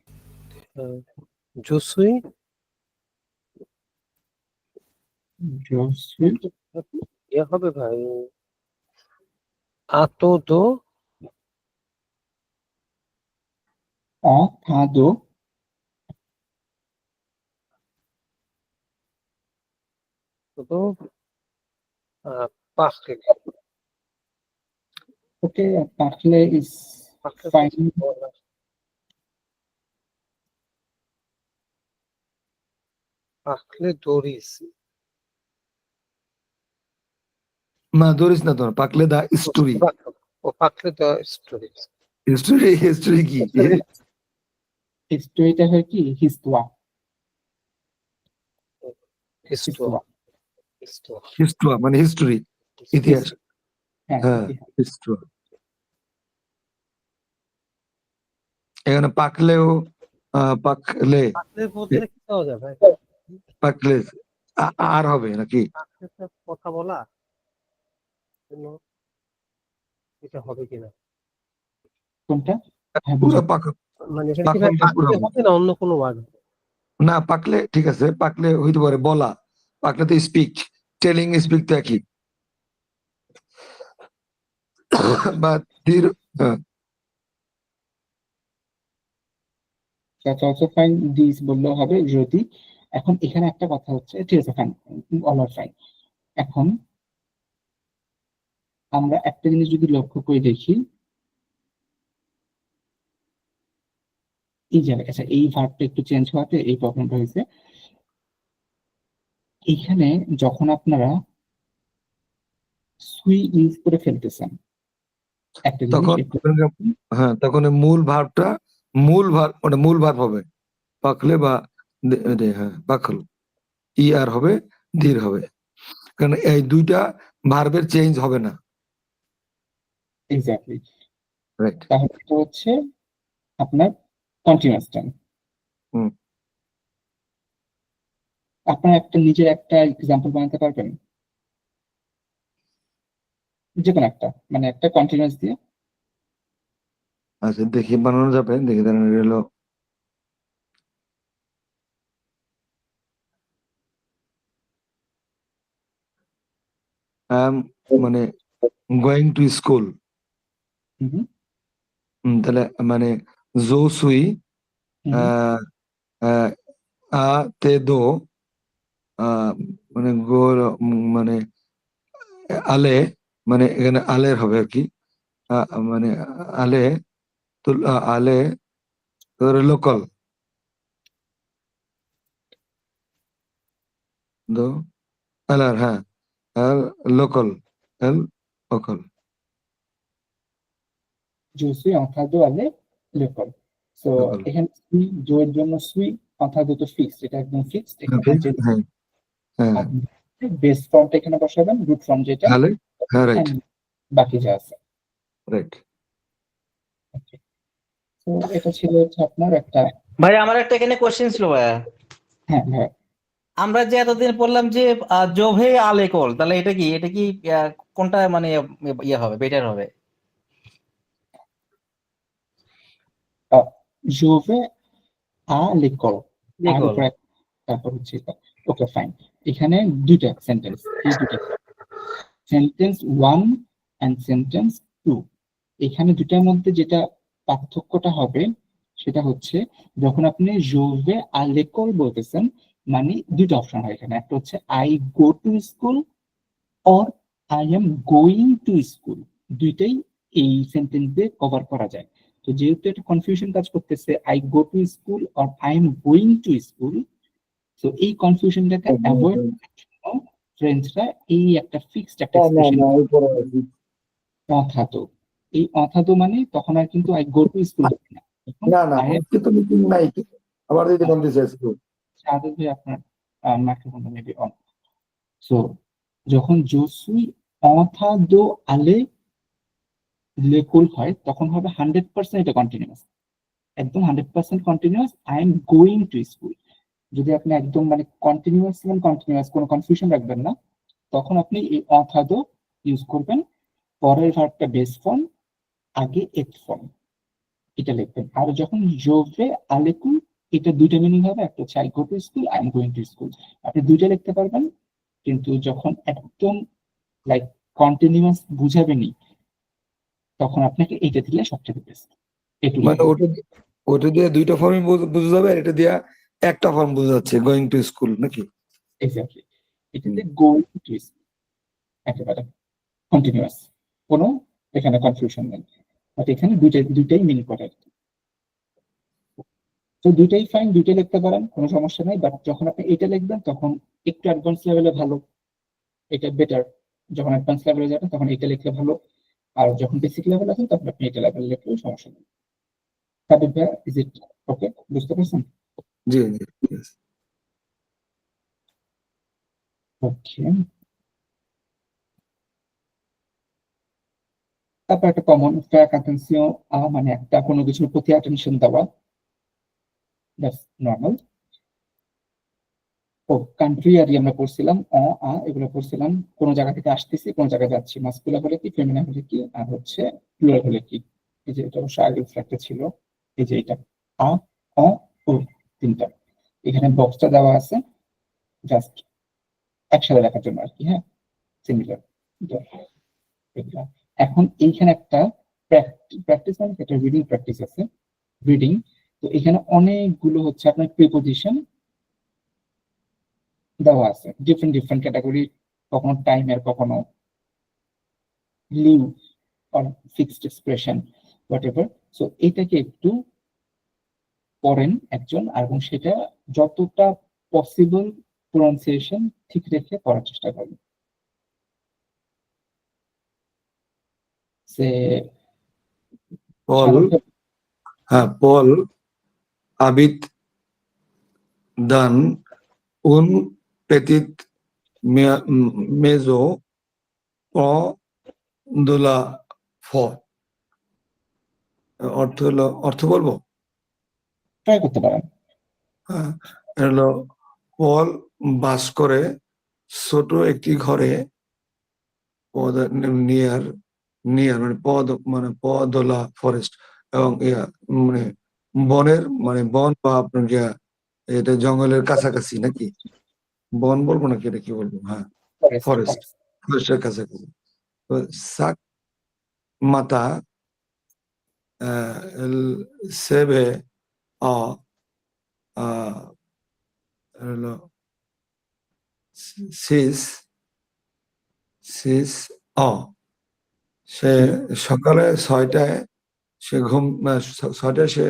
জুসুই ইয়ে হবে ভাই, আতদো অথাদো তো পাখলে ওকে, পাখলে ইজ ফাইন, পাখলে দরিস না, ধরিস না তোর পাকলে দা স্টোরি। ও পাখলে দ্য স্টোরিজ হিস্টোরি, হিস্টোরি কি? স্টোরিটা হয় কি হিস্টোয়া, হিস্টোয়া হিস্টোয়া মানে হিস্টোরি, ইতিহাস। হ্যাঁ হ্যাঁ, হিস্টোয়া। এখানে পাকলেও পাকলে, পাখলে বলতে কি পাওয়া যায় ভাই? পাকলে আর হবে নাকি? পাখলে তো কথা বলা, এটা হবে কিনা কোনটা? হ্যাঁ, পুরো পাক, মানে এখানে কি ভাই পাকলটা পুরো পাখলে হবে হবে না অন্য কোনো ওয়ার্ড? না। পাকলে ঠিক আছে, পাকলে হইতে পারে বলা, পাকলে তো স্পিক, টেলিং স্পিক তো একই। বা ধীর, হ্যাঁ, দ্যাটস অলসো ফাইন, দিস বললেও হবে যদি। এখন এখানে একটা কথা হচ্ছে, ঠিক আছে ফাইন, অল আর ফাইন। এখন আমরা একটা জিনিস যদি লক্ষ্য করে দেখি, এই জায়গায় আচ্ছা এই ভার্বটা একটু চেঞ্জ হওয়াতে এই প্রবলেমটা হয়েছে। এইখানে যখন আপনারা সুই ইউজ করে ফেলতেছেন, একটা জিনিস তখন একটু হ্যাঁ, তখন এই মূল ভার্ব হবে পাকলে বা হ্যাঁ পাকল, ই আর হবে, ধীর হবে, কারণ এই দুইটা ভার্বের চেঞ্জ হবে না। Exactly, right. তাহলে এটা হচ্ছে আপনার কন্টিনিউয়াস টেন্স। হুম। আপনার একটা নিজের একটা এক্সাম্পল বানাতে পারবেন, যে কোনো একটা, মানে একটা কন্টিনিউয়াস দিয়ে। আচ্ছা দেখি বানানো যাবে, দেখি দাঁড়ান, এটা হলো আম মানে গোয়িং টু স্কুল, হুম তাহলে মানে জো সুই হুম আহ, আহ, আ তে দো, আহ, মানে গোর মানে আলে, মানে এখানে আলের হবে আর কি, মানে আলে, তো আলে লোকাল দো, আলার হ্যাঁ, আর লোকাল, এল লোকাল। जो सुई অর্থাৎ আলে লেকল। সো লোকাল এখানে সুই জো এর জন্য সুই অর্থাৎ তো ফিক্সড, এটা একদম ফিক্সড, এখানে কোনো চেঞ্জ। হ্যাঁ হ্যাঁ, বেস ফর্মটা এখানে বসাবেন, রুট ফর্ম যেটা, আলে, হ্যাঁ রাইট, and বাকি যা আছে। রাইট। তো এটা ছিল হচ্ছে আপনার একটা। ভাই আমার একটা এখানে কোশ্চেন ছিল ভাইয়া। হ্যাঁ হ্যাঁ, আমরা যে এতদিন পড়লাম যে জোভে আলেকল, তাহলে এটা কি কোনটা মানে ইয়ে হবে, বেটার হবে? জোভে আ লেকল, আর লেকল। উপরে তারপর হচ্ছে এটা। ওকে ফাইন, এখানে দুইটা সেন্টেন্স, এই দুইটা sentence one and sentence two, এখানে দুটার মধ্যে যেটা পার্থক্যটা হবে সেটা হচ্ছে, যখন আপনি জোভে আলেকল বলতেছেন, মানে দুইটা অপশন হয় এখানে, একটা হচ্ছে I go to school or I am going to school, দুইটাই এই সেন্টেন্স দিয়ে কভার করা যায়। তো যেহেতু একটা কনফিউশন কাজ করতেছে, I go to school or I am going to school, তো এই কনফিউশনটাকে অ্যাভয়েড করার জন্য ফ্রেঞ্চরা এই একটা ফিক্সড একটা এক্সপ্রেশন, অথাতো। এই অথাতো মানে তখন আর কিন্তু আই গো টু স্কুল হবে না, তখন না না, আই আজকে তো মিটিং নাই, আবার যদি বলতে চাইছি। আদত ভাই আপনার মাইক্রোফোনটা মেবি অন। সো যখন জোসুই অথাদো আলে লেকুল হয়, তখন হবে 100% এটা কন্টিনিউয়াস, একদম 100% continuous, I am going to school. যদি আপনি একদম মানে কন্টিনিউয়াস কোনো কনফিউশন রাখবেন না, তখন আপনি এই অথাদো ইউজ করবেন, পরের ভার্বটা বেস ফর্ম, আগে এথ ফর্ম, এটা লিখবেন। আর যখন জোভে আলেকুল, এটা দুইটা মিনিং হবে, একটা হচ্ছে I go to school, I am going to school, আপনি দুইটা লিখতে পারবেন। কিন্তু যখন একদম লাইক কন্টিনিউয়াস বুঝাবেনি, তখন আপনাকে এইটা দিলে সবচেয়ে বেস্ট, একটু মানে লিখবেন। ওটা দিয়ে দুইটা ফর্মই বোঝা যাবে, আর এটা দিয়ে একটা ফর্ম বোঝা যাচ্ছে, গোয়িং টু স্কুল নাকি? এক্স্যাক্টলি, এটাতে গোয়িং টু স্কুল একেবারে কন্টিনিউয়াস, কোনো এখানে কনফিউশন নেই, বাট এখানে দুইটাই মিন করে। তো দুইটাই ফাইন, দুইটাই লিখতে পারেন, কোনো সমস্যা নাই, বাট যখন আপনি এটা লিখবেন তখন একটু অ্যাডভান্স লেভেলে ভালো, এটা বেটার। যখন অ্যাডভান্স লেভেলে যাবেন তখন এটা লিখলে ভালো, আর যখন বেসিক লেভেল আছেন তখন আপনি এটা লেভেল লিখলেও সমস্যা নেই। সাবির ভাই, ইজ ইট ওকে, বুঝতে পারছেন? জি জি, yes. ওকে, তারপর একটা কমন ফ্যাক অ্যাটেনশন, মানে একটা কোনো কিছুর প্রতি অ্যাটেনশন দেওয়া, দ্যাটস নর্মাল। ও কান্ট্রি আর আমরা পড়ছিলাম, এগুলো পড়ছিলাম, কোন জায়গা থেকে আসতেছি, কোন জায়গায় যাচ্ছি, মাস্কুলার হলে কি, ফেমিনা হলে কি, আর হচ্ছে প্লুরাল হলে কি। এই যে এটা অবশ্য আগে একটা ছিল, এই যে এটা আ অ ও, তিনটা এখানে বক্সটা দেওয়া আছে, জাস্ট একসাথে দেখার জন্য আর কি, হ্যাঁ, সিমিলার। এখন এইখানে একটা প্র্যাকটিস মানে একটা রিডিং প্র্যাকটিস আছে, রিডিং। তো এখানে অনেকগুলো হচ্ছে আপনার প্রিপোজিশন দেওয়া আছে, ডিফারেন্ট ডিফারেন্ট ক্যাটাগরি, কখনো টাইমের, কখনো লিভ আর fixed expression whatever. So এটাকে একটু পড়েন একজন, এবং সেটা যতটা পসিবল প্রনাউন্সিয়েশন ঠিক রেখে পড়ার চেষ্টা করবেন। সে পল, হ্যাঁ, পল habit done un petit maison pour de la foi। অর্থ বলবো? ট্রাই করতে পারেন। হ্যাঁ, এটা হলো পল বাস করে ছোট একটি ঘরে, নিয়ার নিয়ার মানে পদলা ফরেস্ট, এবং মানে বন বা আপনার এটা জঙ্গলের কাছাকাছি নাকি? বন বলবো নাকি, এটা কি বলবো? হ্যাঁ, ফরেস্ট, ফরেস্টের কাছাকাছি। তো সাক মাতা el se ve a হলো সিস সিস অ সে সকালে 6টায় সে ছয়টায় সে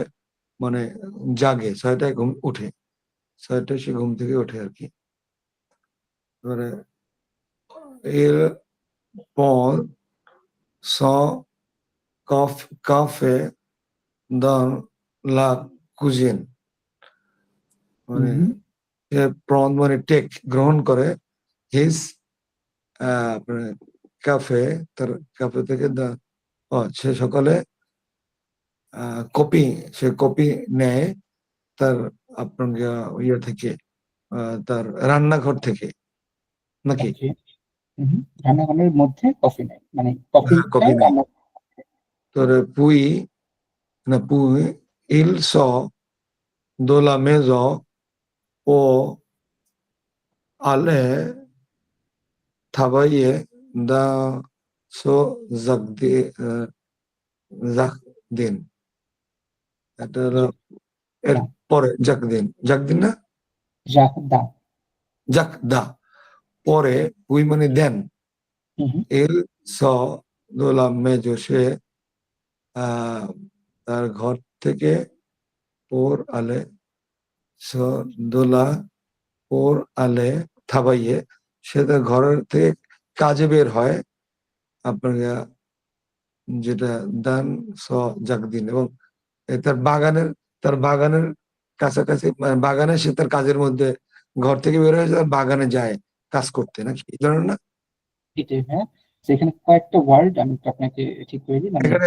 মানে জাগে, 6টায় ঘুম উঠে, 6টায় সে ঘুম থেকে ওঠে আর কি। এবারে এর পর কাফে dans la cuisine, মানে সে মানে টেক গ্রহণ করে, হিজ কাফে, তার কাফে থেকে সে সকালে সে কপি নেয় তার আপনার ইয়ে থেকে, তার রান্নাঘর থেকে নাকি? রান্নাঘরের মধ্যে কফি নেই, মানে কফি হ্যাঁ, কফি নেয়। তোর পুই il sort de la maison pour aller travailler dans ce jardin। এটা হলো এর পরে জাকদিন না, জাকদা, পরে উই মানে দেন, এল স দোলা মেজো, সে তার ঘর থেকে ওর আলে স দোলা ওর আলে থাবাইয়ে, সে তার ঘরের থেকে কাজে বের হয় আপনার যেটা দান স জাকদিন, এবং তার বাগানের কাছাকাছি, বাগানে সে তার কাজের মধ্যে ঘর থেকে বের হয়ে তার বাগানে যায় কাজ করতে নাকি, এই ধরনের না? এটাই, হ্যাঁ। সেখানে কয়েকটা ওয়ার্ড আমি একটু আপনাকে ঠিক করে দিই, মানে এখানে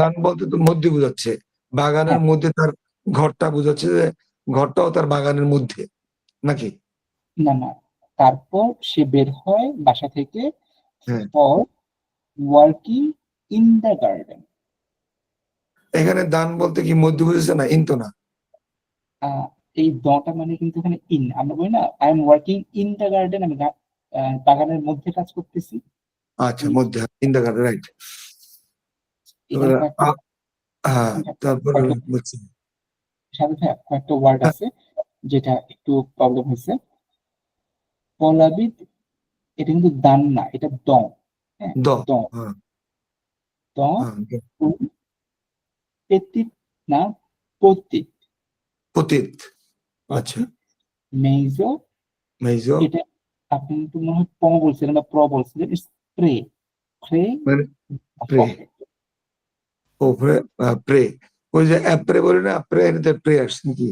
দান বলতে তো মধ্যে বোঝাচ্ছে, বাগানের মধ্যে তার ঘরটা বোঝাচ্ছে, যে ঘরটাও তার বাগানের মধ্যে নাকি? না না, তারপর সে বের হয় বাসা থেকে হ্যাঁ, for working in the garden. এখানে দান বলতে কি মধ্যে বুঝেছে না, ইন তো না? এই দটা মানে কিন্তু এখানে ইন, আমরা বলি না I am working in the garden, আমি বাগানের মধ্যে কাজ করতেছি। আচ্ছা, মধ্যে, ইন দ্য গার্ডেন, রাইট। এখানে কয়েকটা হ্যাঁ, তারপরে বুঝছি। সাথে কয়েকটা ওয়ার্ড আছে যেটা একটু প্রবলেম হয়েছে। পলাবিদ, এটা কিন্তু দান না, এটা দং। হ্যাঁ, দ, দং, হ্যাঁ, দং, হ্যাঁ, পেতিত না, পতিত, পতিত, আচ্ছা, মেইজো, মেইজো এটা আপনি কিন্তু মনে হয় প বলছিলেন বা প্র বলছিলেন, স্প্রে, প্রে, মানে প্রে, ওপরে প্রে, ওই যে অ্যাপ্রে বলি না, প্রে, এটাতে প্রে আসছে নাকি?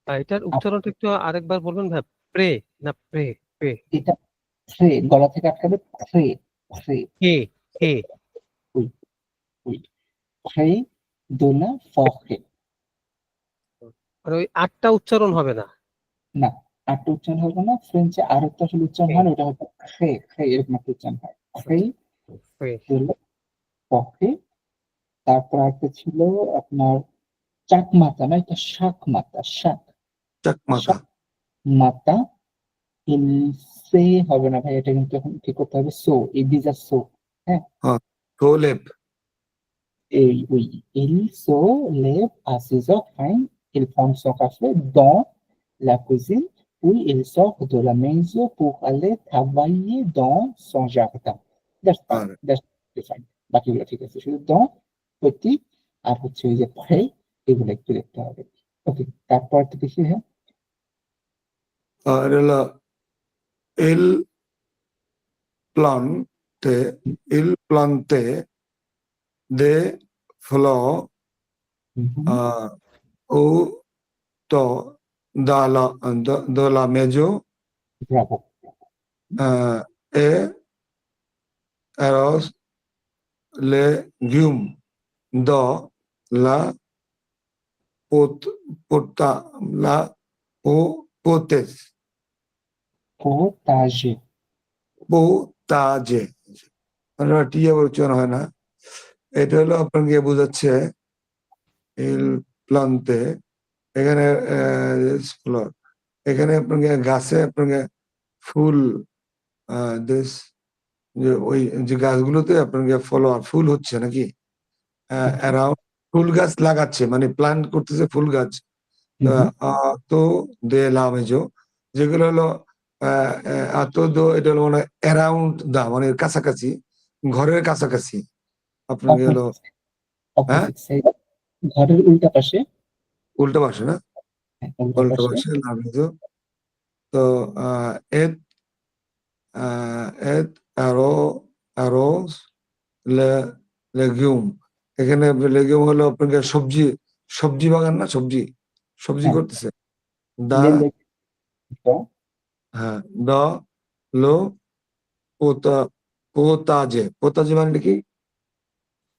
এটার উচ্চারণটা একটু আরেকবার বলবেন ভাই, প্রে না প্রে? প্রে, এটা প্রে, গলা থেকে আটকাবে, প্রে, প্রে, কে কে উই, উই, প্রে দোলা ফকে। আর ওই আটটা উচ্চারণ হবে না। না, আটটা উচ্চারণ হবে না। ফ্রেঞ্চে আর একটা আসলে উচ্চারণ হয় না, ওটা হচ্ছে খে, খে এরকম একটা উচ্চারণ হয়, খে প্রে, দোলা ফকে। তারপর একটা ছিল আপনার চাক মাতা, না এটা শাক মাতা, শাক, চাক মাথা, শাক মাতা। সে হবে না ভাই, এটা কিন্তু এখন ঠিক করতে হবে, সো এই বিজা সো। হ্যাঁ, হ্যাঁ, কোলেপ, এই ওই এল সো লেভ আসিজ ফাইন il prend son café dans la cuisine, puis il sort de la maison pour aller travailler dans son jardin. That's fine. আর That's fine. বাকিগুলো ঠিক আছে, শুধু dans, petit আর হচ্ছে ওই যে près, এগুলো একটু দেখতে হবে। ওকে, তারপর তো দেখি। হ্যাঁ, আর হলো il plante il plante des fleurs autour de la maison Bravo. et arrose légumes dans la la potager potager, potager মানে টি আবার উচ্চারণ হয় না। এটা হলো আপনাকে বোঝাচ্ছে il plante, এখানে ফ্লোর, এখানে আপনাকে গাছে আপনাকে ফুল দিস যে ওই যে গাছগুলোতে আপনাকে ফলোয়ার ফুল হচ্ছে নাকি অ্যারাউন্ড ফুল গাছ লাগাচ্ছে মানে প্ল্যান্ট করতেছে ফুল গাছ তো দে লামেজো যেগুলো হলো এটা হলো মানে অ্যারাউন্ড দা মানে কাছাকাছি ঘরের কাছাকাছি আপনাকে হলো হ্যাঁ অপোজিট সাইড, ঘরের উল্টা পাশে। উল্টা পাশে না উল্টা উল্টা পাশে। পাশে লামেজো তো এদ এদ অ্যারোস লেগুম, এখানে লেগুম হলো আপনাকে সবজি সবজি বাগান না সবজি সবজি হ্যাঁ, করতেছে দা লে হ্যাঁ দা লো পোতা পোতাজে পোতাজে মানে কি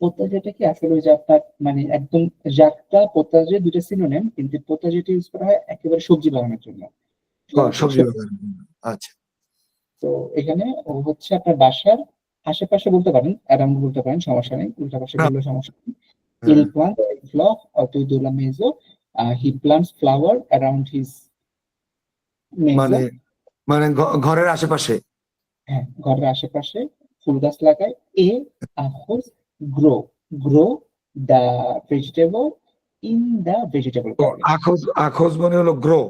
পোতাজেটা কি আসলে ওই যে আপনার মানে একদম যাত্রা পোতাজে দুটো সিনোনিম, কিন্তু পোতাজেটা ইউজ করা হয় একেবারে সবজি বাগানোর জন্য। সবজি বাগান আচ্ছা তো এখানে ও হচ্ছে আপনার বাসার আশেপাশে বলতে পারেন, অ্যারাউন্ড বলতে পারেন, সমস্যা নেই, উল্টা পাশে হ্যাঁ, বললেও সমস্যা নেই। হ্যাঁ, Il plants des fleurs autour de la maison. He plants flower around his মানে maison. মানে ঘরের আশেপাশে হ্যাঁ, ঘরের আশেপাশে ফুল গাছ লাগায়। এ আখোজ grow grow the vegetable in the vegetable তো গার্ডেন। আখোজ আখোজ মানে হলো গ্রো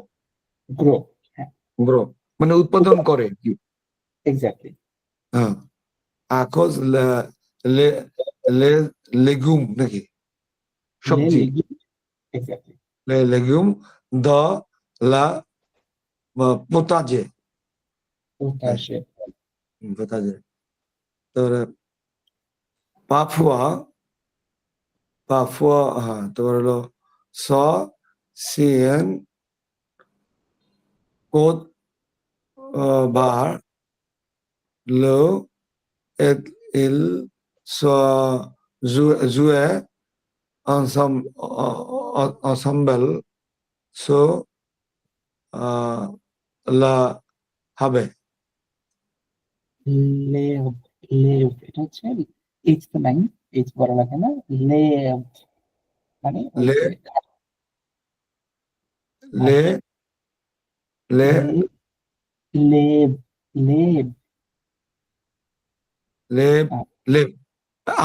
গ্রো, হ্যাঁ, গ্রো মানে উৎপাদন করে কি এক্স্যাক্টলি। হ্যাঁ আখোজ লেগুম নাকি সবজি এক্স্যাক্টলি। লেগুম দ লা পোতাজে পোতাশে। পোতাজে তারপরে পাফুয়া পাফুয়া হ্যাঁ তোমার হলো স সিএন কোদ বার লো এত ইল জুয়ে ensemble so la habe Lev, Lev এটা হচ্ছে এইচ তো নাই, এইচ বড় লাগে না। লেভ মানে ওই le যে le le Lev, Lev, Lev. le le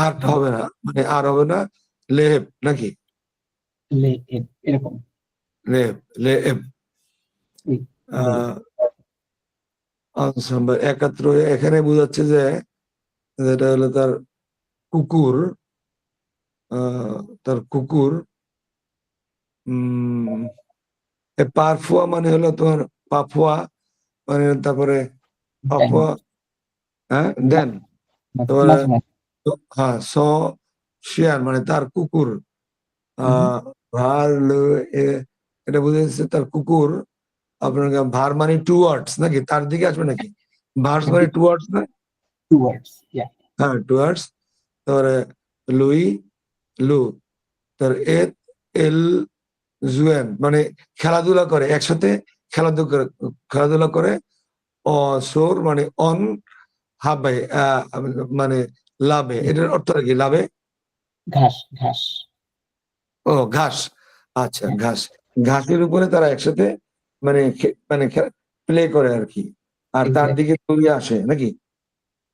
আর হবে না মানে আর হবে না লেহেব নাকি লেভ এরকম। লেহেব লেহেব লেভ। ensemble একাত্র হয়ে এখানে বোঝাচ্ছে যে যেটা হলো তার কুকুর তার কুকুর পারফুয়া মানে হলো তোমার পাফুয়া মানে তারপরে পাফুয়া হ্যাঁ দেন তারপরে মাঝে মাঝে। হ্যাঁ স শিয়ার মানে তার কুকুর ভার এটা বুঝে যাচ্ছে তার কুকুর আপনার ভার মানে টুয়ার্ডস নাকি তার দিকে আসবে নাকি ভার্স মানে টুয়ার্ডস না টুয়ার্ডস, ইয়া। হ্যাঁ টুয়ার্ডস তারপরে লুই লু তার এত এল জুয়েন মানে খেলাধুলা করে একসাথে খেলাধুলা করে অ সোর মানে অন হাবে মানে লাভে এটার অর্থ কি লাভে ঘাস, ঘাস। ও ঘাস আচ্ছা ঘাস ঘাসের উপরে তারা একসাথে মানে মানে প্লে করে আর কি আর তার দিকে দৌড়িয়ে আসে নাকি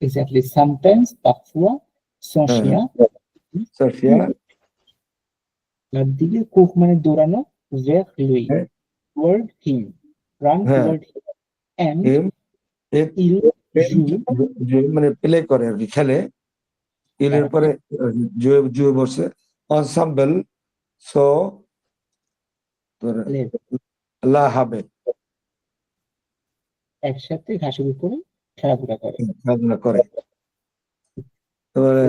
Exactly. Sometimes, parfois, son হ্যাঁ chien, সোফিয়া তার দিকে কুক মানে দৌড়ানো, Vers lui, হ্যাঁ toward him, run হ্যাঁ toward him, and him at il joue, মানে প্লে করে আর কি, খেলে। ইলের পরে জুয়ে জুয়ে বসে ensemble, সো les লা হবে, একসাথে ঘাসের উপরে খেলাধুলা করে। খেলাধুলা করে। তারপরে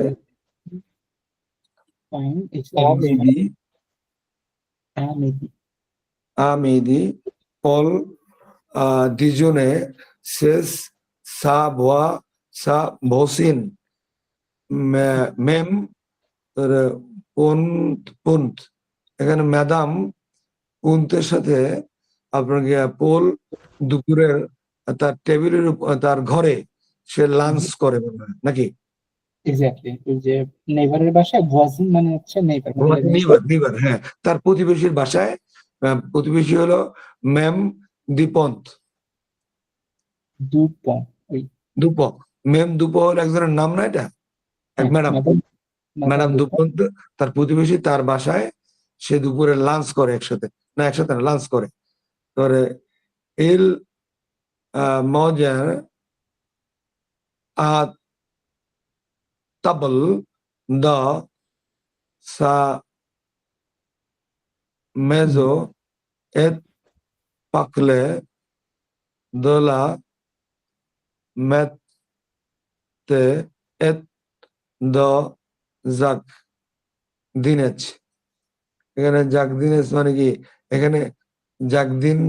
Fine, it's আমিদি Amidi, আমিদি পল ডিজনে শেষ সা ভোয়া সা ভোসিন মেম পুন্ত, এখানে ম্যাডাম পুন্তের সাথে আপনার পোল দুপুরের তার টেবিলের উপর তার ঘরে সে লাঞ্চ করে মনে হয়, নাকি? এক্স্যাক্টলি। ওই যে নেইবারের বাসায় voisin মানে হচ্ছে নেইবার, নিবার নিবার, হ্যাঁ, তার প্রতিবেশীর বাসায়। প্রতিবেশী হলো ম্যাম দীপন্ত দুপন, ওই দুপ। ম্যাম দুপ হলো একজনের নাম না, এটা এক ম্যাডাম, ম্যাডাম ম্যাডাম দুপন্ত তার প্রতিবেশী, তার বাসায় সে দুপুরে লাঞ্চ করে একসাথে, না একসাথে না, লাঞ্চ করে। তারপরে এল মজার আ তাবল দা সা মেজো এত পাকলে দোলা মেতে এত দ জাক দিনেচ। এখানে জাক দিনেচ মানে কি? এখানে জাকদিন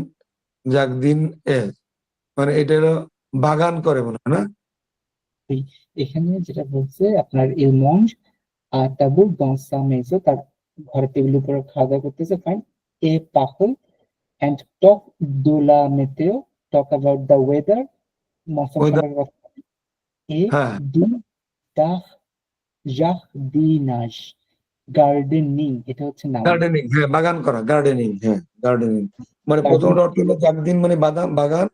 জাকদিন এ মানে এটা হলো বাগান করে মনে হয় না? এখানে যেটা বলছে আপনার il mange à table dans sa maison, তার ঘরের টেবিলের উপরে খাওয়া দাওয়া করতেছে, ফাইন। এ পাখল and talk de la météo, talk about the weather, মৌসুম ওই সম্পর্কে কথা বলে। এ হ্যাঁ du jardinage, গার্ডেনিং, এটা হচ্ছে নাউন। গার্ডেনিং, হ্যাঁ বাগান করা, গার্ডেনিং, হ্যাঁ গার্ডেনিং। মানে প্রথমটা অর্থ হলো জাকদিন মানে বাগান, বাগান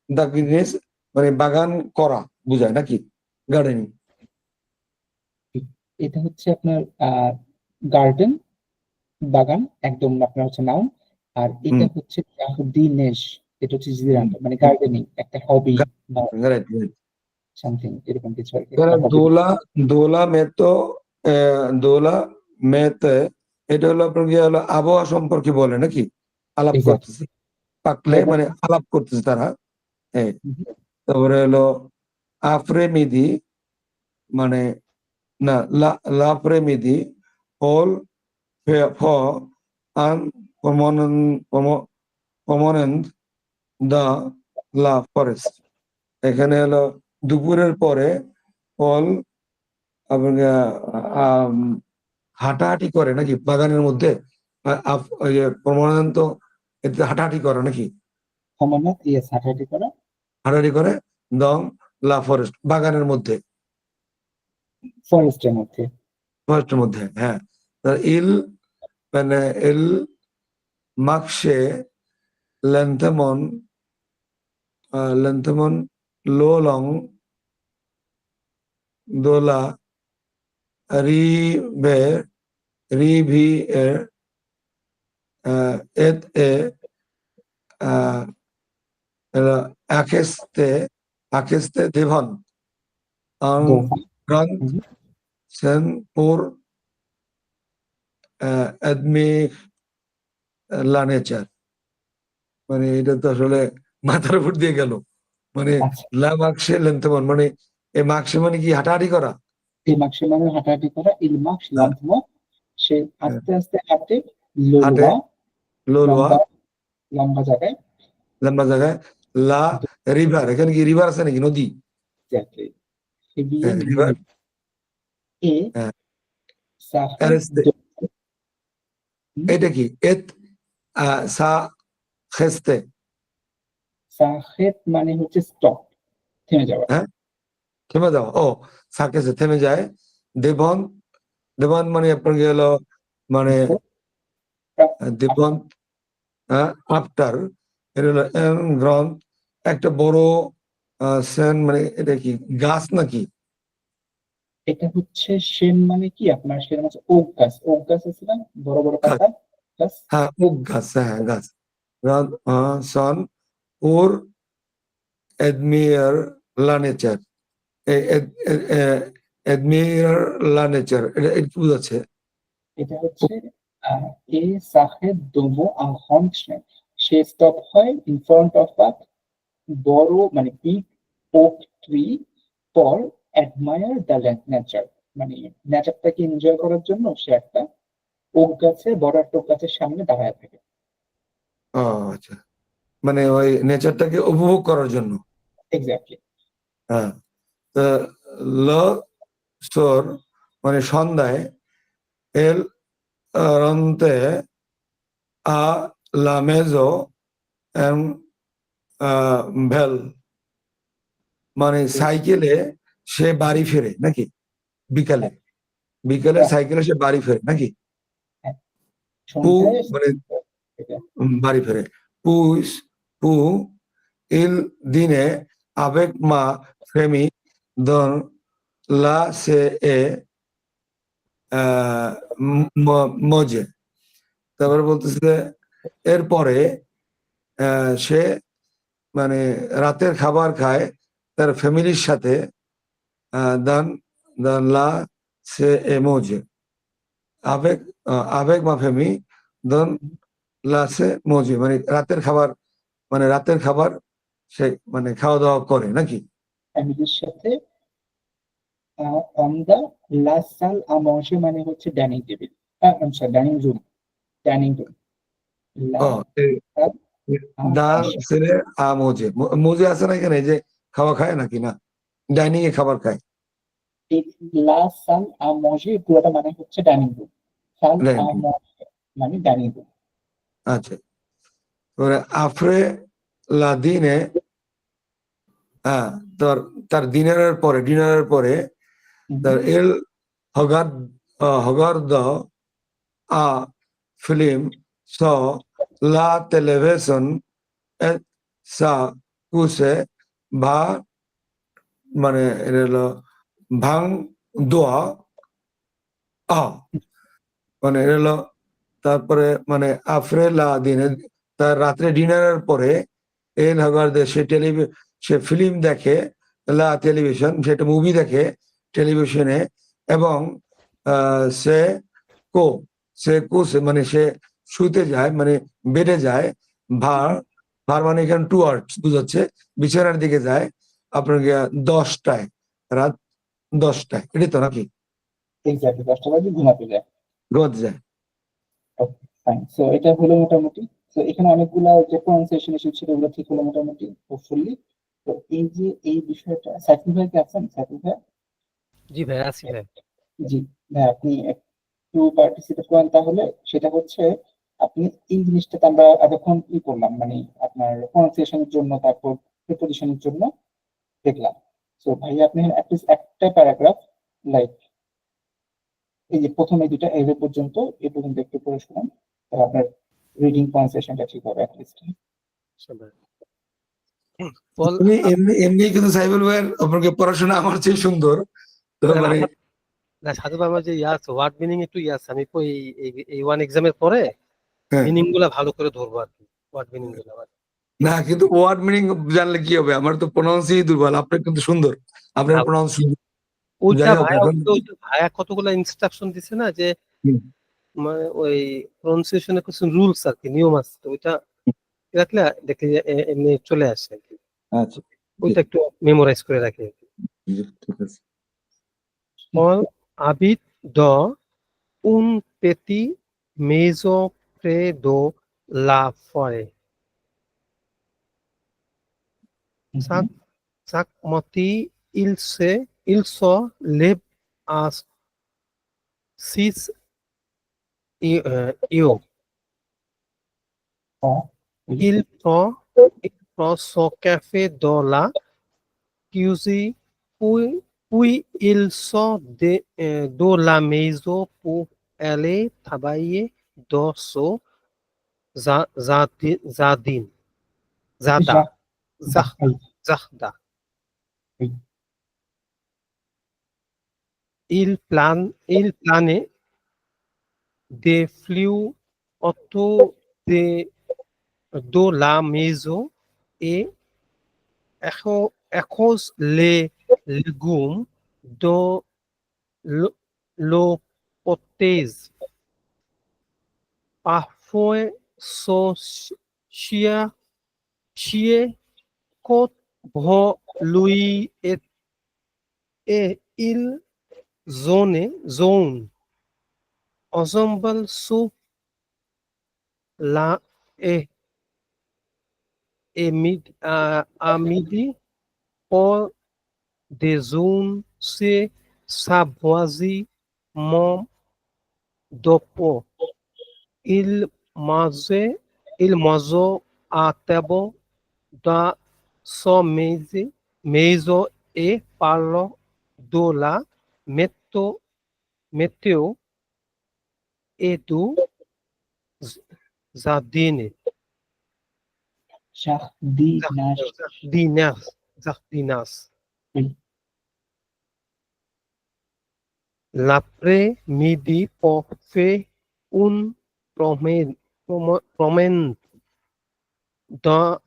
দাকিনেস মানে বাগান করা বুঝায় নাকি? গার্ডেনিং। এটা হচ্ছে আপনার গার্ডেন, বাগান, একদম আপনার হচ্ছে নাউন। আর এটা হচ্ছে জার্দিনেশ, এটা হচ্ছে জিরান্ড, মানে গার্ডেনিং একটা হবি বা সামথিং এরকম কিছু আর কি, একটা hobby। দোলা দোলা মেতো দোলা মেতে, এটা হলো আপনার কি হলো আবহাওয়া সম্পর্কে বলে নাকি? আলাপ Exactly. করতেছে, পাকলে মানে আলাপ করতেছে তারা। হ্যাঁ, তারপরে হলো আফ্রেমিদি মানে না লাফ্রেমিদি হল ফ আন পমনেন্ট দা লা ফরেস্ট। এখানে হলো দুপুরের পরে ফল আপনার হাঁটাহাঁটি করে নাকি বাগানের মধ্যে? প্রমাণান্ত এতে হাঁটাহাঁটি করে নাকি? অমরনাথ, ইয়েস, হাঁটাহাঁটি করা, হাঁটাহাঁটি করে দং লা ফরেস্ট, বাগানের মধ্যে, ফরেস্টের মধ্যে। ফরেস্টের মধ্যে, হ্যাঁ। ইল মানে এল মাকসে লেন্থেমন লেন্থেমন লো লং দোলা রিভে রিভি এত এ akeste akeste devon ang grand sen por admi la nature, মানে এটা তো আসলে মাথার উপর দিয়ে গেল। মানে আচ্ছা, লা মাকসে লেন্থমন মানে এই মাকসে মানে কি হাঁটাহাঁটি করা? এই মাকসে মানে হাঁটাহাঁটি করা, ইল মাকস লাম্বা, সে আস্তে আস্তে হাঁটে, হাঁটে লোলোয়া, লোলোয়া লম্বা লম্বা জায়গায়, লম্বা জায়গায়, লা রিভার, এখানে কি রিভার আছে নাকি? নদী, এক্স্যাক্টলি। সে গিয়ে রিভার, এ হ্যাঁ। সাহে এরেস্তে, এটা কি? এত সা খেস্তে, সাহেব মানে হচ্ছে স্টপ, থেমে যাওয়া। হ্যাঁ থেমে যাওয়া, ও সাকেসে থেমে যায়। দেবন দেবন মানে আপনার গেল মানে দেবন আফটার, এটা হলো গ্রন্থ একটা বড় সেন, মানে এটা কি গাছ নাকি? এটা হচ্ছে সেন মানে কি আপনার, সেন হচ্ছে ওক গাছ, ওক গাছ আছে না, বড় বড় পাতা, গাছ হ্যাঁ ওক গাছ, হ্যাঁ গাছ। সন ওর এডমিয়ার লা নেচার, এডমিয়ার লা নেচার, এটা কি বোঝাচ্ছে? এটা হচ্ছে এ সাহেব দোমো আহন্টনে, সে স্টপ হয় ইন ফ্রন্ট অফ আ বড় মানে big oak tree for admire the nature, মানে নেচারটাকে এনজয় করার জন্য সে একটা ওক গাছে, বড় একটা ওক গাছের সামনে দাঁড়ায় থাকে। ও আচ্ছা, মানে ওই নেচারটাকে উপভোগ করার জন্য। এক্স্যাক্টলি। হ্যাঁ, তো ল সোর মানে সন্ধ্যায়, এল রন্তে আ লা মেজো এম ভেল, মানে সাইকেলে সে বাড়ি ফেরে নাকি? বিকালে, বিকালে সাইকেলে সে বাড়ি ফেরে নাকি? পু সন্ধ্যায় মানে এটা বাড়ি ফেরে। পুস পু ইল দিনে আবেগ মা ফেমি দন লা সে এ মজে। তারপরে বলতেছে এরপরে সে মানে রাতের খাবার খায় তার ফ্যামিলির সাথে, দান দান লা সে এ মজে, আবেগ আবেগ মা ফেমি দন লা সে মজে, মানে রাতের খাবার, মানে রাতের খাবার সে মানে খাওয়া দাওয়া করে নাকি? ফ্যামিলির সাথে অন দা লা সাল আ মাnger মানে হচ্ছে dining table, dining room, dining room, লা ও সাল আ দান manger। সে আ মজে, মজে আছে না এখানে, যে খাওয়া খায় নাকি না ডাইনিং এ খাবার খায়? এই লা সাল আ manger পুরোটা মানে হচ্ছে ডাইনিং রুম, সাল আ ডাইনিং, manger মানে ডাইনিং রুম। আচ্ছা। এবারে আফরে লা দিনে, হ্যাঁ, তার তার ডিনারের পরে তার এল হগার হগার দ আ ফিল্ম স লা টেলিভিশন এট সা কুসে ভা, মানে এটা হলো ভাং দোয়া আ, মানে এটা হলো তারপরে মানে আফরে লা দিনে, তার রাত্রে ডিনারের পরে এল হগার দে সে ফিল্ম দেখে, লা টেলিভিশন সেটা মুভি দেখে টেলিভিশনে, এবং সে কো সে কুসে মানে সে শুতে যায়, মানে বেডে যায়, ভার ভার মানে এখানে টু আওয়ার্স বুঝাচ্ছে, বিছানার দিকে যায় আপনার 10টায়, রাত 10টায়, এটাই তো নাকি? এক্স্যাক্টলি 10টা বাজে ঘুমাতে যায়। ঘুমাতে যায়। ওকে ফাইন, সো এটা হলো মোটামুটি। তো এখানে অনেকগুলা যে প্রনাউন্সিয়েশন ইস্যু ছিল ওগুলো ঠিক হলো মোটামুটি হোপফুলি। তো এই যে এই বিষয়টা সাইফুল ভাই কি আছেন? সাইফুল ভাই, জি ভাই, আসি ভাই। জি ভাই, আপনি একটু পার্টিসিপেট করেন তাহলে। সেটা হচ্ছে আপনি এই জিনিসটাতে আমরা এতক্ষণ কি করলাম, মানে আপনার প্রনাউন্সিয়েশনের জন্য, তারপর প্রিপোজিশনের জন্য দেখলাম। তো ভাই আপনি অ্যাটলিস্ট একটা প্যারাগ্রাফ, লাইক এই যে প্রথমে দুটা এই পর্যন্ত একটু পড়ে শোনান, তাহলে আপনার রিডিং প্রনাউন্সিয়েশনটা ঠিক হবে অ্যাটলিস্ট। আচ্ছা ভাই। বল এমনি এমনি এমনি কিন্তু সাইবুল ভাইয়ের আপনাকে পড়াশোনা আমার চেয়ে সুন্দর, তো না, মানে আমার না, সাধু বাবা যে ইয়াস ওয়ার্ড মিনিং একটু ইয়াস, আমি এই ওয়ান এক্সামের পরে হ্যাঁ। মিনিং গুলা ভালো করে ধরবো আর কি, ওয়ার্ড মিনিং গুলা। না কিন্তু ওয়ার্ড মিনিং জানলে কি হবে, আমার তো প্রনাউন্সই দুর্বল, আপনার কিন্তু সুন্দর, আপনার না, প্রনাউন্স সুন্দর। ওইটা যাই হোক ভাইয়া, এখন ভাইয়া কতগুলো ইনস্ট্রাকশন দিছে না, যে হুম, মানে ওই প্রনাউন্সিয়েশনের কিছু রুলস আর কি, নিয়ম আছে, তো ওইটা রাখলে দেখলে এমনি চলে আসে আর কি। আচ্ছা ওইটা একটু মেমোরাইজ করে রাখি আর কি। ঠিক আছে। All habit de un petit maison près de la forêt. Chaque, chaque matin, il se lève à 6 heures. Il prend, il prend son café dans la cuisine, puis il sort de la maison pour aller travailler dans son jardin. Zada. Zahda. Zahda. Il plane des flux Autour de la maison et arrose les légumes dans l'hypothèse. Parfois, son chien côte lui et il zone ensemble sous la à midi pour des zones se savoisement dopo. Il mange à table dans son maison et parle de la météo et du jardin. Jardinage. Jardinas. Oui. L'après-midi pour faire une promène dans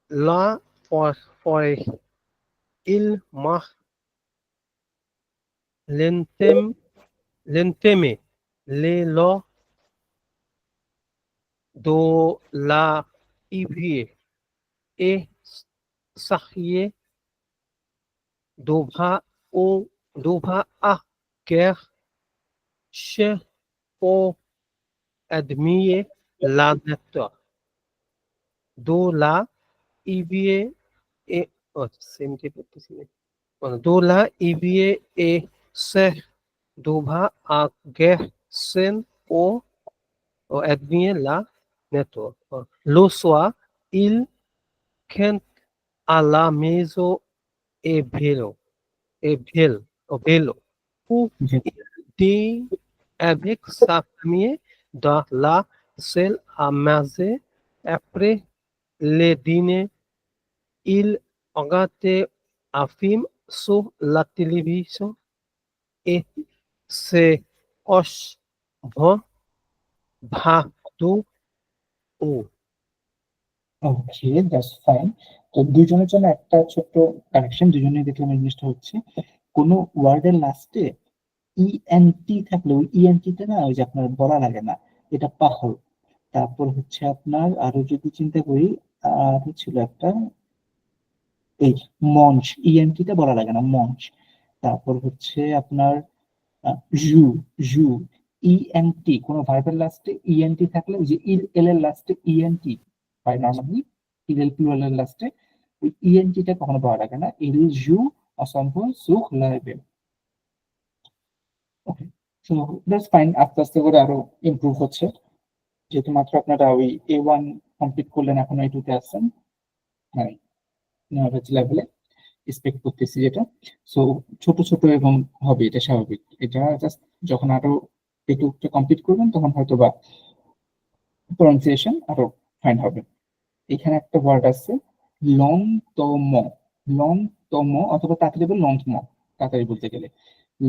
la forêt. Il marche lentement le long de la rivière et s'arrête devant un cher pour admirer la nature de la rivière et de la rivière et se devant un scène pour admirer la nature. Le soir, il quitte à la maison et vélo pour dîner avec sa famille dans la salle à manger. Après le dîner, il regarde un film sur la télévision et se couche ভালো ও ওকে, that's fine. তো দুজনের জন্য একটা ছোট্ট correction, দুজনেই দেখলাম এই জিনিসটা হচ্ছে, কোনো ওয়ার্ডের লাস্টে ইএনটি থাকলে ওই ইএনটিটা না ওই যে আপনার বলা লাগে না, এটা পাহল। তারপর হচ্ছে আপনার আরো যদি চিন্তা করি, আর ছিল একটা এই মঞ্চ, ইএনটিটা বলা লাগে না, মঞ্চ। তারপর হচ্ছে আপনার জু জু ইএনটি, কোনো ভার্বের লাস্টে ইএনটি থাকলে ওই যে ইল এল এর লাস্টে ইএনটি হয় নর্মালি, ইল এল প্লুরাল এর লাস্টে ওই ইএনটিটা কখনো পাওয়া লাগে না। ইল জু অসম্ভব সুখ লাগবে। ওকে, সো দ্যাটস ফাইন। আস্তে আস্তে করে আরো ইমপ্রুভ হচ্ছে, যেহেতু মাত্র আপনারা ওই A1 কমপ্লিট করলেন, এখন A2 তে আসছেন। হ্যাঁ, লেভেলে এক্সপেক্ট করতেছি যেটা। সো ছোট ছোট এবং হবে, এটা স্বাভাবিক। এটা জাস্ট যখন আরো A2 কমপ্লিট করবেন তখন হয়তো বা প্রনাউন্সিয়েশন আরো ফাইন হবে। এখানে একটা ওয়ার্ড আছে লংতম, লংতম অথবা তাড়াতাড়ি বলে লংতম, তাড়াতাড়ি বলতে গেলে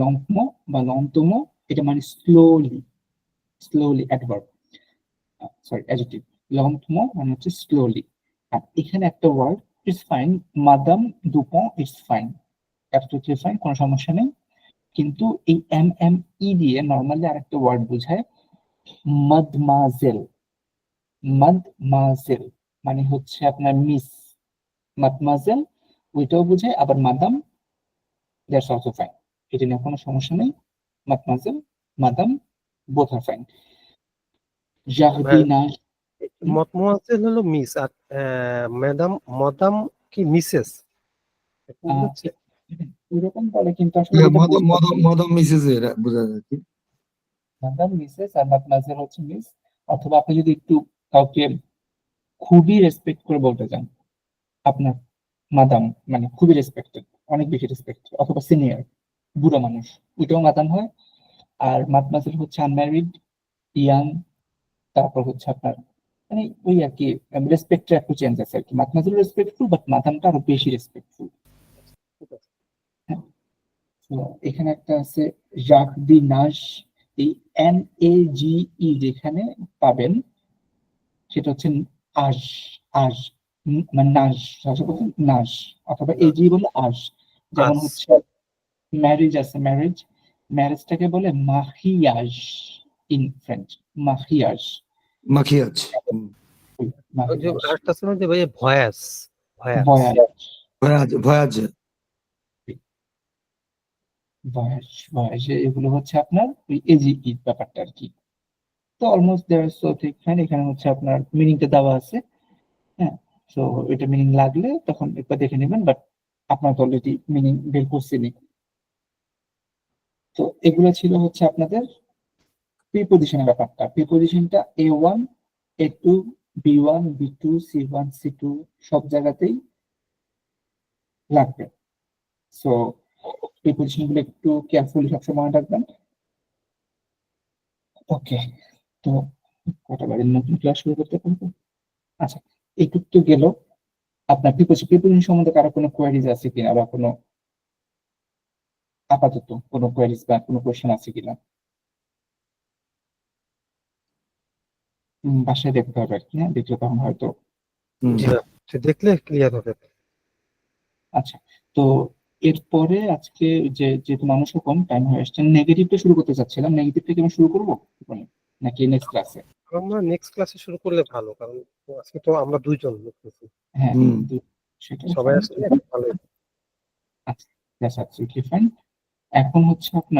লংতম বা লংতম, এটা মানে slowly, slowly adverb, sorry adjective. লংতম মানে হচ্ছে স্লোলি। আর এখানে একটা ওয়ার্ড ইটস ফাইন, মাদাম দুপন ইটস ফাইন, অ্যাবসলিউটলি ফাইন, কোনো সমস্যা নেই। কিন্তু এই MME দিয়ে নর্মালি আরেকটা ওয়ার্ড বোঝায় মাদমাজেল। মাদমাজেল মানে হচ্ছে আপনার মিস, মাদমাজেল ওইটাও বোঝায়, আবার মাদাম দ্যাটস অলসো ফাইন, এটা নিয়ে কোনো সমস্যা নেই। মাদমাজেল, মাদাম বোথ আর ফাইন। জার্দিনাজ, মতমোয়াজেল হলো মিস আর ম্যাডাম কি মিসেস এরকম বলে, কিন্তু আসলে হ্যাঁ, এটা মদম বুঝতে মদম মদম মিসেস এরা বোঝা যায় কি? মাদাম মিসেস আর মাদমাজেল হচ্ছে মিস। অথবা আপনি যদি একটু কাউকে খুবই রেসপেক্ট করে বলতে চান, আপনার মাদাম মানে খুবই রেসপেক্টেড, অনেক বেশি রেসপেক্টেড, অথবা সিনিয়র বুড়ো মানুষ, ওইটাও মাদাম হয়। আর মাদমাজেল হচ্ছে আনম্যারিড, ইয়াং, তারপর হচ্ছে আপনার মানে ওই আর কি রেসপেক্টের একটু চেঞ্জ আছে আর কি। মাদমাজেল রেসপেক্টফুল, বাট মাদামটা আরো বেশি রেসপেক্টফুল। এখানে একটা আছে জার্দিনাজ, এই NAGE যেখানে পাবেন সেটা হচ্ছে আজ, আজ মানে নাজ, নাজ, অথবা এজি বলে আজ। যেমন আজ। হচ্ছে ম্যারেজ আছে, ম্যারেজ, ম্যারেজটাকে বলে মাখিয়াজ ইন ফ্রেঞ্চ, মাখিয়াজ, মাখিয়াজ। ওই যে মাখিয়াজ, আরেকটা আছে না যে ভাই ভয়াস, ভয়াস। ভয়াজ, ভয়াজ, ভয়াজ। ভয়াজ, ভয়াজ, এগুলো হচ্ছে আপনার ওই এজি ব্যাপারটা আর কি। তো অলমোস্ট দেয়ার সো ঠিক ফাইন। এখানে হচ্ছে আপনার মিনিংটা দেওয়া আছে, হ্যাঁ। তো এটা মিনিং লাগলে তখন একবার দেখে নেবেন, বাট আপনার তো অলরেডি মিনিং বের করছেনই। তো এগুলো ছিল হচ্ছে আপনাদের প্রিপজিশনের ব্যাপারটা। প্রিপজিশনটা A1, A2, B1, B2, C1, C2 সব জায়গাতেই লাগবে। সো প্রিপজিশন গুলো একটু কেয়ারফুলি সবসময় মনে রাখবেন। ওকে, তো কটা বাজে, নতুন ক্লাস শুরু করতে পারবো? আচ্ছা, এইটুক তো গেল আপনার প্রিপজিশন সম্বন্ধে কারো কোনো কোয়ারিজ আছে কিনা, বা কোনো আপাতত কোনো কোয়ারিজ বা কোনো কোয়েশ্চেন আছে কিনা? বাসায় দেখতে হবে আর কি, হ্যাঁ, দেখলে তখন হয়তো। জি না, সে দেখলে ক্লিয়ার হবে। আচ্ছা, তো এরপরে আজকে যেহেতু মানুষও কম, টাইম হয়ে আসছে, নেগেটিভটা শুরু করতে চাচ্ছিলাম। নেগেটিভ থেকে আমি শুরু করবো নাকি নেক্সট ক্লাসে? আমরা নেক্সট ক্লাসে শুরু করলে ভালো, কারণ আজকে তো আমরা দুইজন দেখতেছি, হ্যাঁ, হুম। সেটাই সবাই fine. আসলে ভালো। আচ্ছা, that's absolutely fine. এখন হচ্ছে আপনার